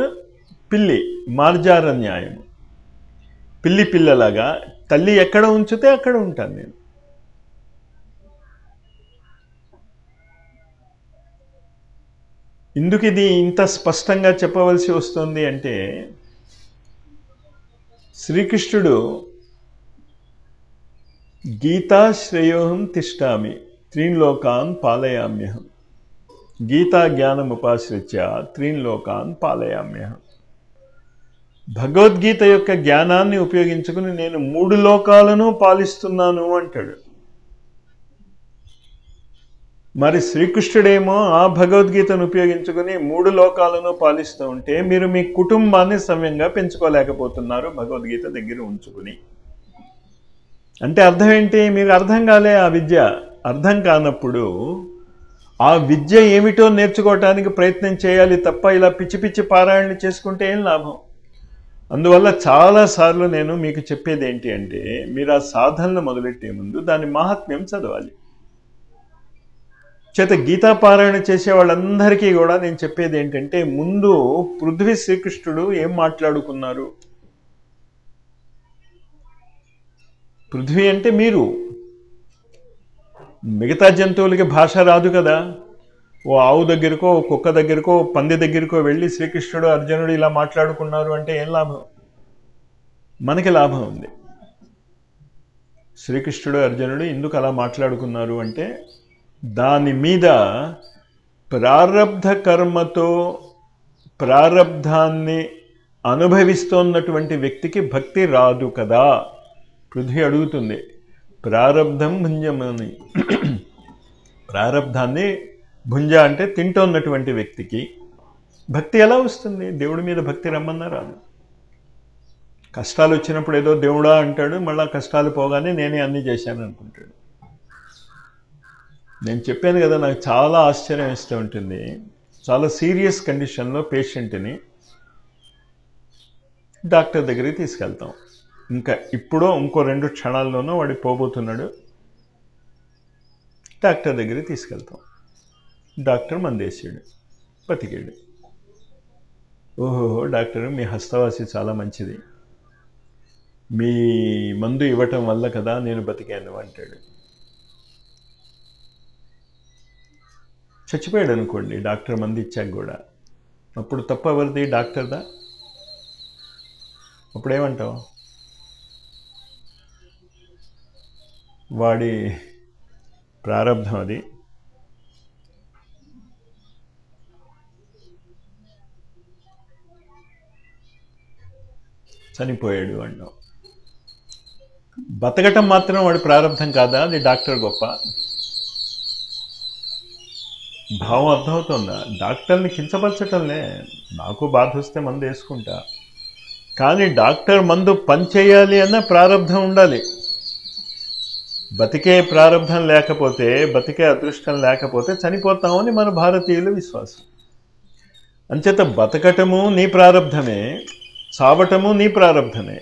Speaker 1: పిల్లి మార్జార న్యాయం. పిల్లి పిల్లలాగా తల్లి ఎక్కడ ఉంచితే అక్కడ ఉంటాను నేను. ఎందుకు ఇది ఇంత స్పష్టంగా చెప్పవలసి వస్తుంది అంటే, శ్రీకృష్ణుడు గీతా శ్రేయోహం తిష్టామి త్రీన్ లోకాన్ పాలయామ్యహం, గీతా జ్ఞానముపాశ్రిత్య త్రీన్ లోకాన్ పాలయామ్యహం. భగవద్గీత యొక్క జ్ఞానాన్ని ఉపయోగించుకుని నేను 3 లోకాలను పాలిస్తున్నాను అంటాడు. మరి శ్రీకృష్ణుడేమో ఆ భగవద్గీతను ఉపయోగించుకుని 3 లోకాలను పాలిస్తూ ఉంటే, మీరు మీ కుటుంబాన్ని సవ్యంగా పెంచుకోలేకపోతున్నారు భగవద్గీత దగ్గర ఉంచుకుని. అంటే అర్థం ఏంటి? మీకు అర్థం కాలే ఆ విద్య. అర్థం కానప్పుడు ఆ విద్య ఏమిటో నేర్చుకోవటానికి ప్రయత్నం చేయాలి తప్ప ఇలా పిచ్చి పిచ్చి పారాయణలు చేసుకుంటే ఏం లాభం? అందువల్ల చాలాసార్లు నేను మీకు చెప్పేది ఏంటి అంటే, మీరు ఆ సాధనలు మొదలెట్టే ముందు దాని మహాత్మ్యం చదవాలి. చేత గీతాపారాయణ చేసే వాళ్ళందరికీ కూడా నేను చెప్పేది ఏంటంటే, ముందు పృథ్వీ శ్రీకృష్ణుడు ఏం మాట్లాడుకున్నారు. పృథ్వీ అంటే మీరు. మిగతా జంతువులకి భాష రాదు కదా. ఓ ఆవు దగ్గరకో, ఓ కుక్క దగ్గరకో, పంది దగ్గరకో వెళ్ళి శ్రీకృష్ణుడు అర్జునుడు ఇలా మాట్లాడుకున్నారు అంటే ఏం లాభం? మనకి లాభం ఉంది. శ్రీకృష్ణుడు అర్జునుడు ఎందుకు అలా మాట్లాడుకున్నారు అంటే, దాని మీద ప్రారబ్ధ కర్మతో ప్రారబ్ధాన్ని అనుభవిస్తున్నటువంటి వ్యక్తికి భక్తి రాదు కదా. పృథ్వీ అడుగుతుంది, ప్రారబ్ధం భుంజమని. ప్రారబ్ధాన్ని భుంజ అంటే తింటున్నటువంటి వ్యక్తికి భక్తి ఎలా వస్తుంది? దేవుడి మీద భక్తి రమ్మన్నా రాదు. కష్టాలు వచ్చినప్పుడు ఏదో దేవుడా అంటాడు, మళ్ళీ కష్టాలు పోగానే నేనే అన్నీ చేశాను అనుకుంటాడు. నేను చెప్పాను కదా, నాకు చాలా ఆశ్చర్యం ఇస్తూ ఉంటుంది. చాలా సీరియస్ కండిషన్లో పేషెంట్ని డాక్టర్ దగ్గరికి తీసుకెళ్తాం. ఇంకా ఇప్పుడో ఇంకో 2 క్షణాల్లోనూ వాడు పోబోతున్నాడు. డాక్టర్ దగ్గరికి తీసుకెళ్తాం. డాక్టర్ మందేశాడు, బతికాడు. ఓహోహో డాక్టర్ మీ హస్తవాసి చాలా మంచిది, మీ మందు ఇవ్వటం వల్ల కదా నేను బతికాను అంటాడు. చచ్చిపోయాడు అనుకోండి డాక్టర్ మందు ఇచ్చాక కూడా, అప్పుడు తప్పు ఎవరిది? డాక్టర్దా? అప్పుడేమంటావు? వాడి ప్రారంధం అది. చనిపోయాడు అంటాం. బతకటం మాత్రం వాడి ప్రారంధం కాదా? అది డాక్టర్ గొప్ప. భావం అర్థమవుతుందా? డాక్టర్ని కించపరచటంలే, నాకు బాధ వస్తే మందు వేసుకుంటా, కానీ డాక్టర్ మందు పనిచేయాలి అన్న ప్రారంధం ఉండాలి. బతికే ప్రారంధం లేకపోతే, బతికే అదృష్టం లేకపోతే చనిపోతామని మన భారతీయుల విశ్వాసం. అంచేత బతకటము నీ ప్రారంధమే, చావటము నీ ప్రారంధమే.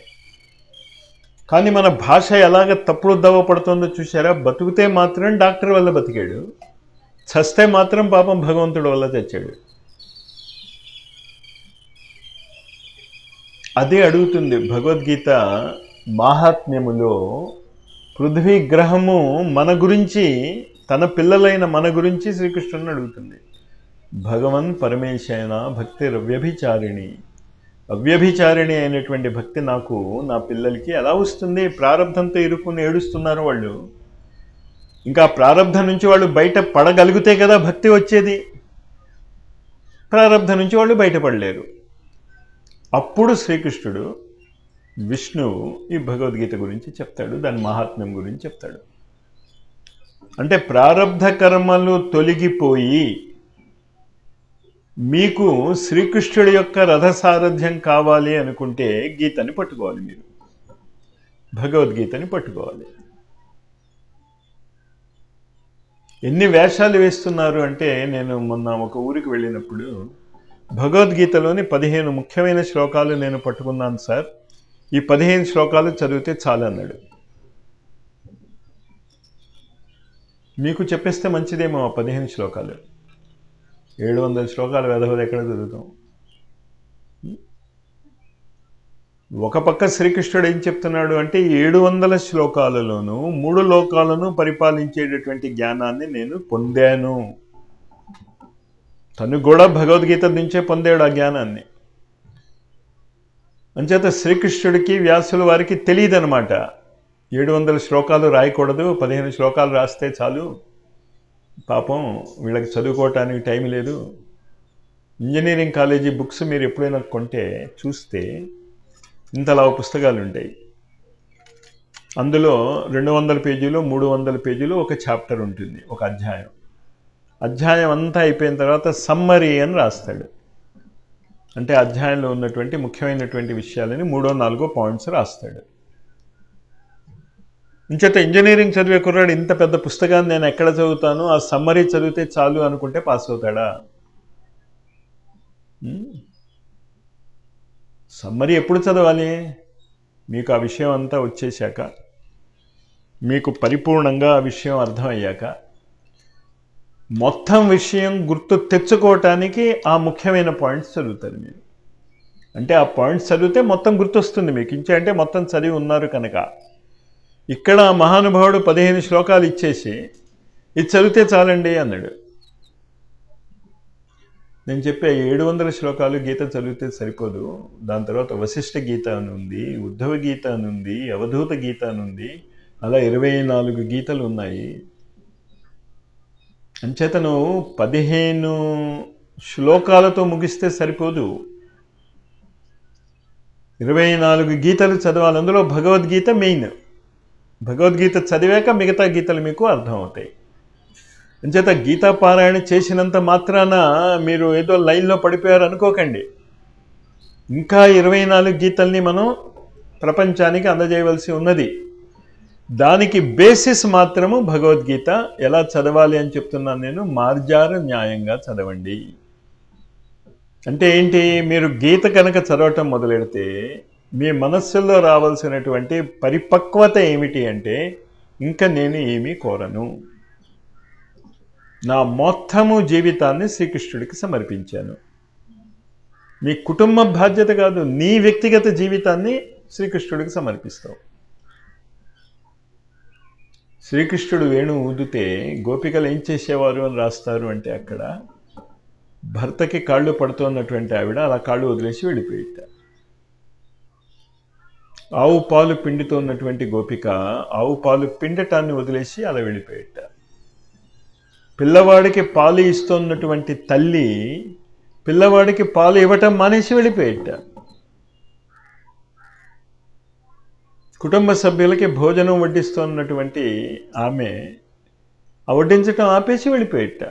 Speaker 1: కానీ మన భాష ఎలాగ తప్పుడు దవ్వ పడుతుందో చూసారా? బతికితే మాత్రం డాక్టర్ వల్ల బతికాడు, చస్తే మాత్రం పాపం భగవంతుడి వల్ల తెచ్చాడు. అదే అడుగుతుంది భగవద్గీత మాహాత్మ్యములో. పృథ్వీ గ్రహము మన గురించి, తన పిల్లలైన మన గురించి శ్రీకృష్ణుని అడుగుతుంది. భగవన్ పరమేశైన భక్తి వ్యభిచారిణి, అవ్యభిచారిణి అయినటువంటి భక్తి నాకు, నా పిల్లలకి ఎలా వస్తుంది? ప్రారంధంతో ఇరుక్కుని ఏడుస్తున్నారు వాళ్ళు. ఇంకా ప్రారంధం నుంచి వాళ్ళు బయట పడగలిగితే కదా భక్తి వచ్చేది. ప్రారంధం నుంచి వాళ్ళు బయటపడలేరు. అప్పుడు శ్రీకృష్ణుడు, విష్ణువు ఈ భగవద్గీత గురించి చెప్తాడు, దాని మహాత్మ్యం గురించి చెప్తాడు. అంటే ప్రారబ్ధ కర్మలు తొలగిపోయి మీకు శ్రీకృష్ణుడి యొక్క రథసారథ్యం కావాలి అనుకుంటే గీతని పట్టుకోవాలి, మీరు భగవద్గీతని పట్టుకోవాలి. ఎన్ని వేషాలు వేస్తున్నారు అంటే, నేను మొన్న ఒక ఊరికి వెళ్ళినప్పుడు భగవద్గీతలోని 15 ముఖ్యమైన శ్లోకాలు నేను పట్టుకున్నాను సార్, ఈ 15 శ్లోకాలు చదివితే చాలు అన్నాడు. మీకు చెప్పేస్తే మంచిదేమో ఆ 15 శ్లోకాలు. 700 శ్లోకాలు వేదవది ఎక్కడ చదువుతాం? ఒక పక్క శ్రీకృష్ణుడు ఏం చెప్తున్నాడు అంటే, 700 శ్లోకాలలోనూ 3 లోకాలను పరిపాలించేటటువంటి జ్ఞానాన్ని నేను పొందాను. తను కూడా భగవద్గీత నుంచే పొందాడు ఆ జ్ఞానాన్ని. అంచేత శ్రీకృష్ణుడికి వ్యాసుల వారికి తెలియదనమాట 700 శ్లోకాలు రాయకూడదు, 15 శ్లోకాలు రాస్తే చాలు, పాపం వీళ్ళకి చదువుకోవటానికి టైం లేదు. ఇంజనీరింగ్ కాలేజీ బుక్స్ మీరు ఎప్పుడైనా కొంటే చూస్తే ఇంతలా పుస్తకాలు ఉంటాయి, అందులో 200 పేజీలు 300 పేజీలు ఒక చాప్టర్ ఉంటుంది, ఒక అధ్యాయం. అధ్యాయం అంతా అయిపోయిన తర్వాత సమ్మరీ అని రాస్తాడు. అంటే అధ్యాయంలో ఉన్నటువంటి ముఖ్యమైనటువంటి విషయాలని 3-4 పాయింట్స్ రాస్తాడు. ఇంచేత ఇంజనీరింగ్ చదివే కుర్రాడు ఇంత పెద్ద పుస్తకాన్ని నేను ఎక్కడ చదువుతాను, ఆ సమ్మరీ చదివితే చాలు అనుకుంటే పాస్ అవుతాడా? సమ్మరీ ఎప్పుడు చదవాలి? మీకు ఆ విషయం అంతా వచ్చేసాక, మీకు పరిపూర్ణంగా ఆ విషయం అర్థమయ్యాక, మొత్తం విషయం గుర్తు తెచ్చుకోవటానికి ఆ ముఖ్యమైన పాయింట్స్ చదువుతారు మీరు. అంటే ఆ పాయింట్స్ చదివితే మొత్తం గుర్తొస్తుంది మీకు. ఇంచే అంటే మొత్తం చదివి ఉన్నారు కనుక. ఇక్కడ మహానుభావుడు 15 శ్లోకాలు ఇచ్చేసి ఇది చదివితే చాలండి అన్నాడు. నేను చెప్పే 700 శ్లోకాలు గీత చదివితే సరిపోదు. దాని తర్వాత వశిష్ఠ గీత అని ఉంది, ఉద్ధవ గీత అని ఉంది, అవధూత గీత అని ఉంది, అలా 24 గీతలు ఉన్నాయి. అంచేతను 15 శ్లోకాలతో ముగిస్తే సరిపోదు, 24 గీతలు చదవాలి. అందులో భగవద్గీత మెయిన్. భగవద్గీత చదివాక మిగతా గీతలు మీకు అర్థమవుతాయి. అంచేత గీతా పారాయణ చేసినంత మాత్రాన మీరు ఏదో లైన్లో పడిపోయారు అనుకోకండి. ఇంకా 24 గీతల్ని మనం ప్రపంచానికి అందజేయవలసి ఉన్నది. దానికి బేసిస్ మాత్రము భగవద్గీత. ఎలా చదవాలి అని చెప్తున్నాను నేను, మార్జార న్యాయంగా చదవండి. అంటే ఏంటి? మీరు గీత కనుక చదవటం మొదలెడితే మీ మనస్సులో రావాల్సినటువంటి పరిపక్వత ఏమిటి అంటే, ఇంకా నేను ఏమీ కోరను, నా మొత్తము జీవితాన్ని శ్రీకృష్ణుడికి సమర్పించాను, నీ కుటుంబ బాధ్యత కాదు, నీ వ్యక్తిగత జీవితాన్ని శ్రీకృష్ణుడికి సమర్పిస్తావు. శ్రీకృష్ణుడు వేణు ఊదితే గోపికలు ఏం చేసేవారు అని రాస్తారు అంటే, అక్కడ భర్తకి కాళ్ళు పడుతున్నటువంటి ఆవిడ అలా కాళ్ళు వదిలేసి వెళ్ళిపోయిట. ఆవు పాలు పిండితో ఉన్నటువంటి గోపిక ఆవు పాలు పిండటాన్ని వదిలేసి అలా వెళ్ళిపోయిట. పిల్లవాడికి పాలు ఇస్తున్నటువంటి తల్లి పిల్లవాడికి పాలు ఇవ్వటం మానేసి వెళ్ళిపోయిట. కుటుంబ సభ్యులకి భోజనం వడ్డిస్తున్నటువంటి ఆమె వడ్డించటం ఆపేసి వెళ్ళిపోయిట.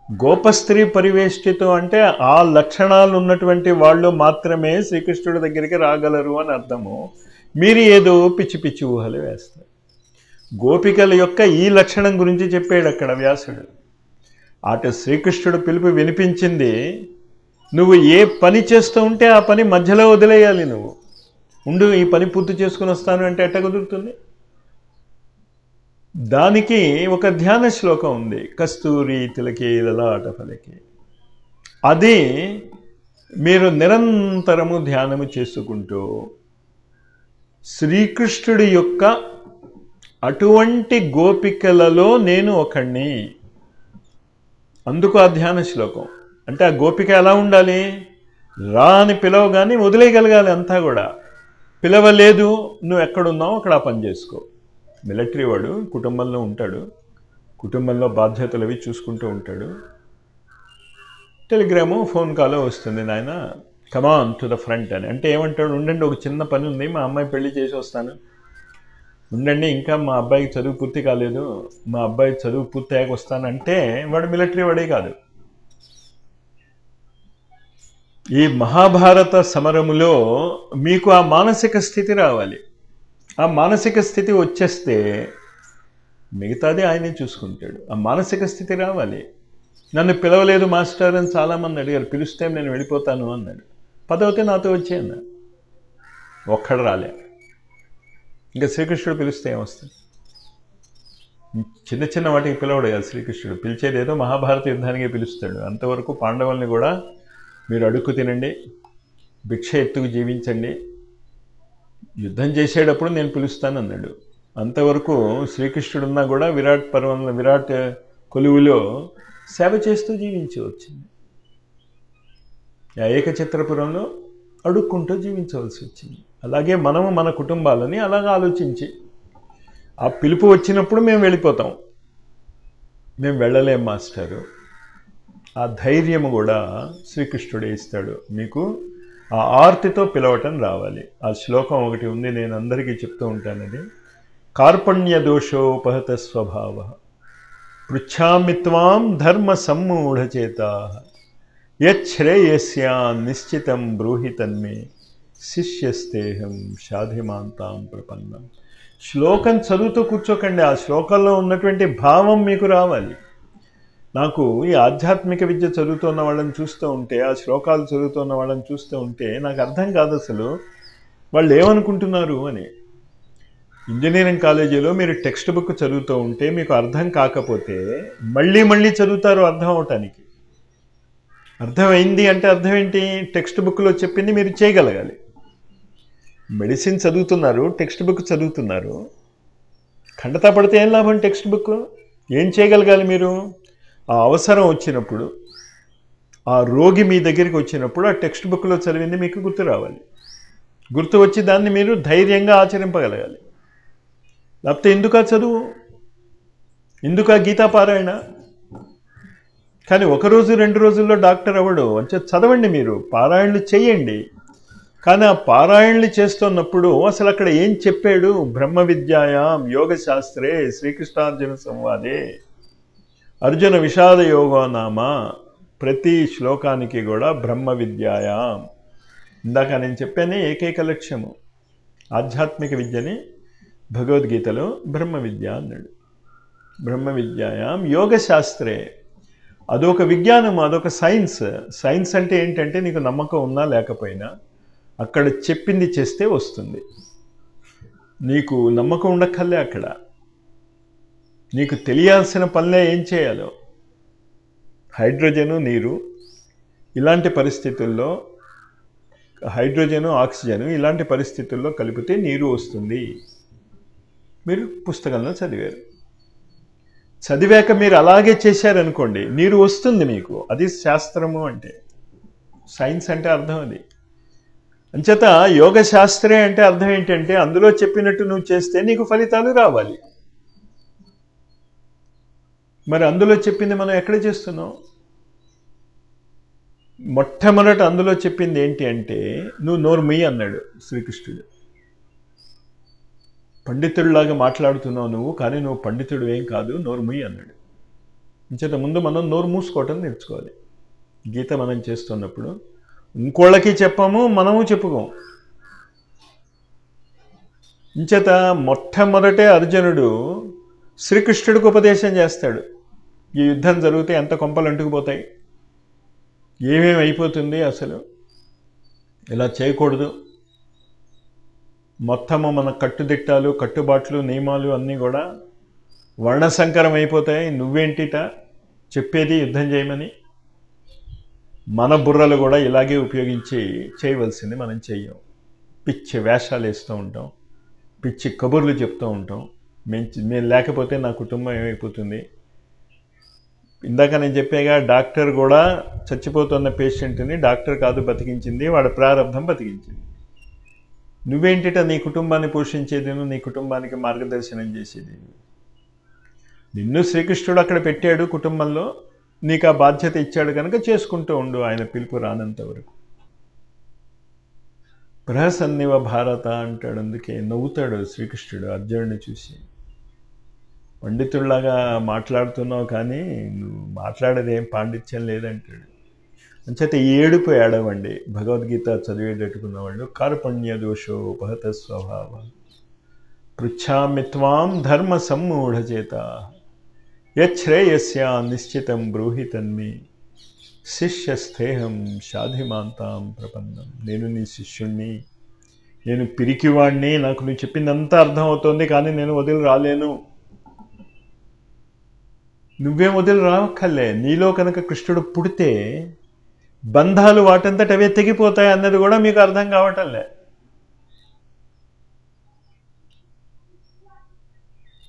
Speaker 1: గోపస్త్రీ పరివేష్టితో అంటే ఆ లక్షణాలు ఉన్నటువంటి వాళ్ళు మాత్రమే శ్రీకృష్ణుడి దగ్గరికి రాగలరు అని అర్థము. మీరు ఏదో పిచ్చి పిచ్చి ఊహలు వేస్తారు. గోపికల యొక్క ఈ లక్షణం గురించి చెప్పాడు అక్కడ వ్యాసుడు. అటు శ్రీకృష్ణుడు పిలుపు వినిపించింది, నువ్వు ఏ పని చేస్తూ ఉంటే ఆ పని మధ్యలో వదిలేయాలి. నువ్వు ఉండు, ఈ పని పూర్తి చేసుకుని వస్తాను అంటే ఎట్ట కుదురుతుంది? దానికి ఒక ధ్యాన శ్లోకం ఉంది, కస్తూరి తిలకి లలాట ఫలకి. అది మీరు నిరంతరము ధ్యానము చేసుకుంటూ శ్రీకృష్ణుడి యొక్క అటువంటి గోపికలలో నేను ఒకణ్ణి, అందుకు ఆ ధ్యాన శ్లోకం. అంటే ఆ గోపిక ఎలా ఉండాలి? రా అని పిలవగానే వదిలేయగలగాలి. అంతా కూడా పిలవలేదు, నువ్వు ఎక్కడున్నావు అక్కడ ఆ పని చేసుకో. మిలిటరీ వాడు కుటుంబంలో ఉంటాడు, కుటుంబంలో బాధ్యతలు అవి చూసుకుంటూ ఉంటాడు. టెలిగ్రాము ఫోన్ కాల్ వస్తుంది, నాయన కమాన్ టు ద ఫ్రంట్ అని. అంటే ఏమంటాడు? ఉండండి, ఒక చిన్న పని ఉంది, మా అమ్మాయి పెళ్లి చేసి వస్తాను. ఉండండి, ఇంకా మా అబ్బాయికి చదువు పూర్తి కాలేదు, మా అబ్బాయి చదువు పూర్తి అయ్యాక వస్తానంటే వాడు మిలిటరీ వాడే కాదు. ఈ మహాభారత సమరములో మీకు ఆ మానసిక స్థితి రావాలి. ఆ మానసిక స్థితి వచ్చేస్తే మిగతాది ఆయనే చూసుకుంటాడు. ఆ మానసిక స్థితి రావాలి. నన్ను పిలవలేదు మాస్టర్ అని చాలామంది అడిగారు, పిలిస్తే నేను వెళ్ళిపోతాను అన్నాడు. పదవితే నాతో వచ్చే అన్నాడు, ఒక్కడు రాలే. ఇంకా శ్రీకృష్ణుడు పిలిస్తే ఏమొస్తుంది? చిన్న చిన్న వాటికి పిలవడు కదా శ్రీకృష్ణుడు, పిలిచేది ఏదో మహాభారత యుద్ధానికే పిలుస్తాడు. అంతవరకు పాండవుల్ని కూడా మీరు అడుక్కు తినండి, భిక్ష ఎత్తుకు జీవించండి, యుద్ధం చేసేటప్పుడు నేను పిలుస్తాను అన్నాడు. అంతవరకు శ్రీకృష్ణుడున్నా కూడా విరాట్ పర్వంలో, విరాట్ కొలువులో సేవ చేస్తూ జీవించి వచ్చింది. ఏకచిత్రపురంలో అడుక్కుంటూ జీవించవలసి వచ్చింది. అలాగే మనము మన కుటుంబాలని అలాగా ఆలోచించి, ఆ పిలుపు వచ్చినప్పుడు మేము వెళ్ళిపోతాం, మేము వెళ్ళలేం మాస్టరు. ఆ ధైర్యము కూడా శ్రీకృష్ణుడే ఇస్తాడు మీకు. ఆ ఆర్తితో పిలవటం రావాలి. ఆ శ్లోకం ఒకటి ఉంది, నేను అందరికీ చెప్తూ ఉంటానది. కార్పణ్య దోషోపహత స్వభావ పృచ్ఛామి త్వాం ధర్మ సమ్మూఢచేతా యశ్రేయస్యా నిశ్చితం బ్రూహి తన్మే శిష్యస్తేహం షాధిమాంతాం ప్రపన్నం. శ్లోకం చదువుతూ కూర్చోకండి, ఆ శ్లోకంలో ఉన్నటువంటి భావం మీకు రావాలి. నాకు ఈ ఆధ్యాత్మిక విద్య చదువుతున్న వాళ్ళని చూస్తూ ఉంటే, ఆ శ్లోకాలు చదువుతున్న వాళ్ళని చూస్తూ ఉంటే నాకు అర్థం కాదు అసలు వాళ్ళు ఏమనుకుంటున్నారు అని. ఇంజనీరింగ్ కాలేజీలో మీరు టెక్స్ట్ బుక్ చదువుతూ ఉంటే మీకు అర్థం కాకపోతే మళ్ళీ మళ్ళీ చదువుతారు అర్థం అవటానికి. అర్థమైంది అంటే అర్థం ఏంటి? టెక్స్ట్ బుక్లో చెప్పింది మీరు చేయగలగాలి. మెడిసిన్ చదువుతున్నారు, టెక్స్ట్ బుక్ చదువుతున్నారు, ఖండతా పడితే ఏం లాభం? టెక్స్ట్ బుక్ ఏం చేయగలగాలి మీరు? ఆ అవసరం వచ్చినప్పుడు, ఆ రోగి మీ దగ్గరికి వచ్చినప్పుడు ఆ టెక్స్ట్ బుక్లో చదివింది మీకు గుర్తు రావాలి. గుర్తు వచ్చి దాన్ని మీరు ధైర్యంగా ఆచరింపగలగాలి. లేకపోతే ఎందుకు ఆ చదువు, ఎందుకు ఆ గీతాపారాయణ? కానీ ఒకరోజు 2 రోజుల్లో డాక్టర్ అవ్వడు. అంటే చదవండి, మీరు పారాయణలు చేయండి. కానీ ఆ పారాయణలు చేస్తున్నప్పుడు అసలు అక్కడ ఏం చెప్పాడు? బ్రహ్మ విద్యాయాం యోగశాస్త్రే శ్రీకృష్ణార్జున సంవాదే అర్జున విషాద యోగో నామ. ప్రతి శ్లోకానికి కూడా బ్రహ్మ విద్యాయాం, ఇందాక నేను చెప్పానే ఏకైక లక్ష్యము ఆధ్యాత్మిక విద్యని భగవద్గీతలో బ్రహ్మ విద్య అన్నాడు. బ్రహ్మ విద్యాయాం యోగశాస్త్రే, అదొక విజ్ఞానం, అదొక సైన్స్. సైన్స్ అంటే ఏంటంటే నీకు నమ్మకం ఉన్నా లేకపోయినా అక్కడ చెప్పింది చేస్తే వస్తుంది. నీకు నమ్మకం ఉండక్కర్లే, అక్కడ నీకు తెలియాల్సిన పనులే ఏం చేయాలో. హైడ్రోజను నీరు, ఇలాంటి పరిస్థితుల్లో హైడ్రోజను ఆక్సిజన్ ఇలాంటి పరిస్థితుల్లో కలిపితే నీరు వస్తుంది. మీరు పుస్తకంలో చదివారు. చదివాక మీరు అలాగే చేశారనుకోండి, నీరు వస్తుంది మీకు. అది శాస్త్రము అంటే, సైన్స్ అంటే అర్థం అది. అంచేత యోగ శాస్త్రే అంటే అర్థం ఏంటంటే అందులో చెప్పినట్టు నువ్వు చేస్తే నీకు ఫలితాలు రావాలి. మరి అందులో చెప్పింది మనం ఎక్కడ చేస్తున్నాం? మొట్టమొదట అందులో చెప్పింది ఏంటి అంటే, నువ్వు నోరు మూయి అన్నాడు శ్రీకృష్ణుడు. పండితుడిలాగా మాట్లాడుతున్నావు నువ్వు, కానీ నువ్వు పండితుడు ఏం కాదు, నోరు మూయి అన్నాడు. ఇంచేత ముందు మనం నోరు మూసుకోవటం నేర్చుకోవాలి. గీత మనం చేస్తున్నప్పుడు ఇంకోళ్ళకి చెప్పాము, మనము చెప్పుకోం. ఇంచేత మొట్టమొదటే అర్జునుడు శ్రీకృష్ణుడికి ఉపదేశం చేస్తాడు. ఈ యుద్ధం జరిగితే ఎంత కొంపలు అంటుకుపోతాయి, ఏమేమి అయిపోతుంది, అసలు ఇలా చేయకూడదు, మొత్తము మన కట్టుదిట్టాలు కట్టుబాట్లు నియమాలు అన్నీ కూడా వర్ణసంకరం అయిపోతాయి. నువ్వేంటిట చెప్పేది యుద్ధం చేయమని? మన బుర్రలు కూడా ఇలాగే ఉపయోగించి చేయవలసింది మనం చెయ్యం. పిచ్చి వేషాలు వేస్తూ ఉంటాం, పిచ్చి కబుర్లు చెప్తూ ఉంటాం. మేము లేకపోతే నా కుటుంబం ఏమైపోతుంది. ఇందాక నేను చెప్పాగా, డాక్టర్ కూడా చచ్చిపోతున్న పేషెంట్ని డాక్టర్ కాదు బతికించింది, వాడి ప్రారంభం బతికించింది. నువ్వేంటిట నీ కుటుంబాన్ని పోషించేది, నీ కుటుంబానికి మార్గదర్శనం చేసేది? నిన్ను శ్రీకృష్ణుడు అక్కడ పెట్టాడు కుటుంబంలో, నీకు ఆ బాధ్యత ఇచ్చాడు కనుక చేసుకుంటూ ఉండు ఆయన పిలుపు రానంత వరకు. ప్రహసన్నివ భారత అంటాడు. అందుకే నవ్వుతాడు శ్రీకృష్ణుడు అర్జునుడిని చూసి. పండితుల్లాగా మాట్లాడుతున్నావు కానీ నువ్వు మాట్లాడేది ఏం పాండిత్యం లేదంటాడు. అంచేత ఏడుపు ఏడవండి. భగవద్గీత చదివేటట్టుకున్న వాళ్ళు కార్పణ్య దోషో ఉపహత స్వభావ పృచ్ఛామిత్వాం ధర్మ సమ్మూఢచేత యశ్రేయస్య నిశ్చితం బ్రూహి తన్మి శిష్యస్థేహం షాధిమాంతాం ప్రపన్నం. నేను నీ శిష్యుణ్ణి, నేను పిరికివాణ్ణి, నాకు నువ్వు చెప్పిందంతా అర్థం అవుతోంది, కానీ నేను వదిలి రాలేను. నువ్వేం వదిలి రావక్కర్లే. నీలో కనుక కృష్ణుడు పుడితే బంధాలు వాటంతట అవే తెగిపోతాయి అన్నది కూడా మీకు అర్థం కావటంలే.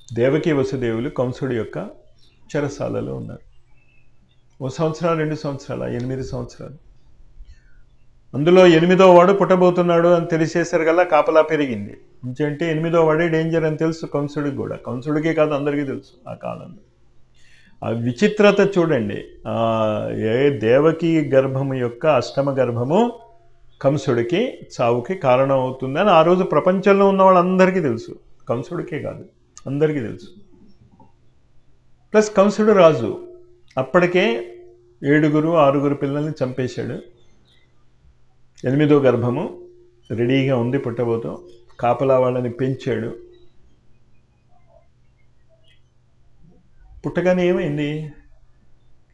Speaker 1: దేవకి వసుదేవులు కంసుడి యొక్క చెరసాలలో ఉన్నారు. 1 సంవత్సరం 2 సంవత్సరాల 8 సంవత్సరాలు. అందులో 8వ వాడు పుట్టబోతున్నాడు అని తెలిసేసరికల్లా కాపలా పెరిగింది. ఇంకంటే 8వ వాడే డేంజర్ అని తెలుసు కంసుడికి కూడా. కంసుడికే కాదు, అందరికీ తెలుసు ఆ కాలంలో. ఆ విచిత్రత చూడండి. ఏ దేవకి గర్భము యొక్క అష్టమ గర్భము కంసుడికి చావుకి కారణం అవుతుందని ఆ రోజు ప్రపంచంలో ఉన్న వాళ్ళందరికీ తెలుసు. కంసుడికే కాదు, అందరికీ తెలుసు. ప్లస్ కంసుడు రాజు. అప్పటికే 7-6 పిల్లల్ని చంపేశాడు. 8వ గర్భము రెడీగా ఉంది పుట్టబోతాం. కాపలా వాళ్ళని పెంచాడు. పుట్టగానే ఏమైంది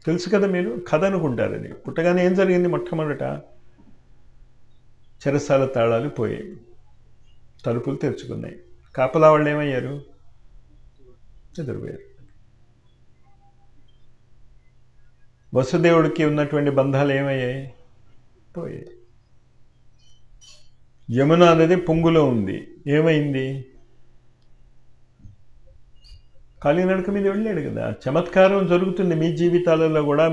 Speaker 1: తెలుసు కదా, మీరు కథ అనుకుంటారు అది. పుట్టగానే ఏం జరిగింది? మొట్టమొదట చెరసాల తాళాలు పోయాయి, తలుపులు తెరుచుకున్నాయి. కాపలా వాళ్ళు ఏమయ్యారు? చెదిరిపోయారు. వసుదేవుడికి ఉన్నటువంటి బంధాలు ఏమయ్యాయి? పోయాయి. యమున అనేది పొంగులో ఉంది, ఏమైంది? కాలినడక మీద వెళ్ళాడు కదా. చమత్కారం జరుగుతుంది మీ జీవితాలలో కూడా.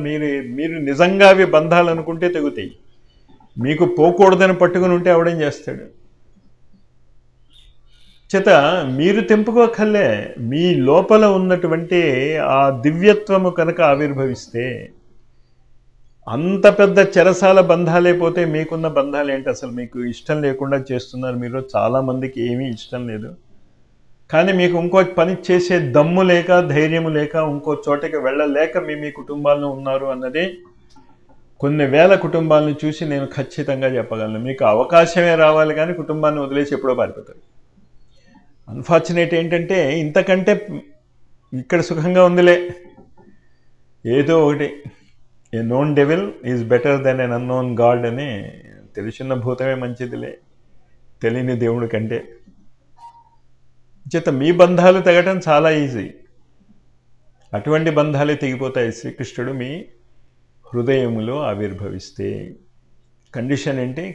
Speaker 1: మీరు నిజంగా అవి బంధాలు అనుకుంటే తెగుతాయి. మీకు పోకూడదని పట్టుకుని ఉంటే అవడేం చేస్తాడు? చేత మీరు తెంపుకోకల్లే. మీ లోపల ఉన్నటువంటి ఆ దివ్యత్వము కనుక ఆవిర్భవిస్తే అంత పెద్ద చెరసాల బంధాలే పోతే మీకున్న బంధాలు ఏంటి? అసలు మీకు ఇష్టం లేకుండా చేస్తున్నారు. మీరు చాలామందికి ఏమీ ఇష్టం లేదు, కానీ మీకు ఇంకో పని చేసే దమ్ము లేక ధైర్యము లేక ఇంకో చోటకి వెళ్ళలేక మీ కుటుంబాలను ఉన్నారు అన్నది కొన్ని వేల కుటుంబాలను చూసి నేను ఖచ్చితంగా చెప్పగలను. మీకు అవకాశమే రావాలి కానీ కుటుంబాన్ని వదిలేసి ఎప్పుడో పారిపోతారు. అన్ఫార్చునేట్ ఏంటంటే ఇంతకంటే ఇక్కడ సుఖంగా ఉందిలే, ఏదో ఒకటి. A known devil is better than an unknown god అని. తెలిసిన భూతమే మంచిదిలే తెలియని దేవుడి కంటే. చేత మీ బంధాలు తెగటం చాలా ఈజీ. అటువంటి బంధాలే తెగిపోతాయి. శ్రీకృష్ణుడు మీ హృదయములో ఆవిర్భవిస్తే. కండిషన్ ఏంటి?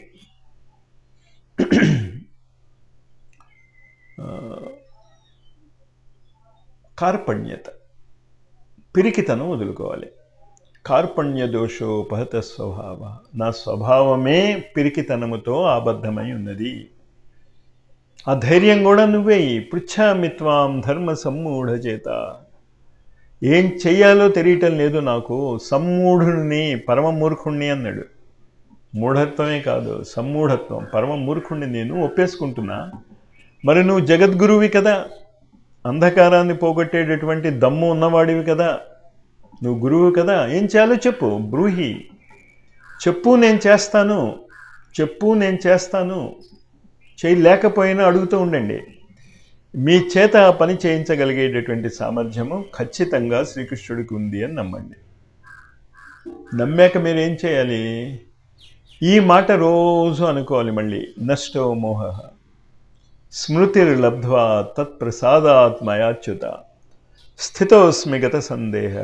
Speaker 1: కార్పణ్యత, పిరికితనం వదులుకోవాలి. కార్పణ్య దోషోపహత స్వభావ, నా స్వభావమే పిరికితనముతో ఆబద్ధమై ఉన్నది. ఆ ధైర్యం కూడా నువ్వే. పృచ్ఛామిత్వాం ధర్మ సమ్మూఢ చేత, ఏం చెయ్యాలో తెలియటం లేదు నాకు, సమ్మూఢుని, పరమ మూర్ఖుణ్ణి అన్నాడు. మూఢత్వమే కాదు, సమ్మూఢత్వం. పరమ మూర్ఖుణ్ణి నేను ఒప్పేసుకుంటున్నా. మరి నువ్వు జగద్గురువి కదా, అంధకారాన్ని పోగొట్టేటటువంటి దమ్ము ఉన్నవాడివి కదా, నువ్వు గురువు కదా, ఏం చేయాలో చెప్పు. బ్రూహి, చెప్పు నేను చేస్తాను, చెప్పు నేను చేస్తాను. చేయలేకపోయినా అడుగుతూ ఉండండి. మీ చేత పని చేయించగలిగేటటువంటి సామర్థ్యము ఖచ్చితంగా శ్రీకృష్ణుడికి ఉంది అని నమ్మండి. నమ్మాక మీరు ఏం చేయాలి? ఈ మాట రోజు అనుకోవాలి మళ్ళీ. నష్టో మోహ స్మృతిర్లబ్ధ్వా తత్ప్రసాదాత్ మయాచ్యుత స్థితోస్మి గత సందేహ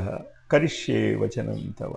Speaker 1: కరిష్యే వచనం తవ.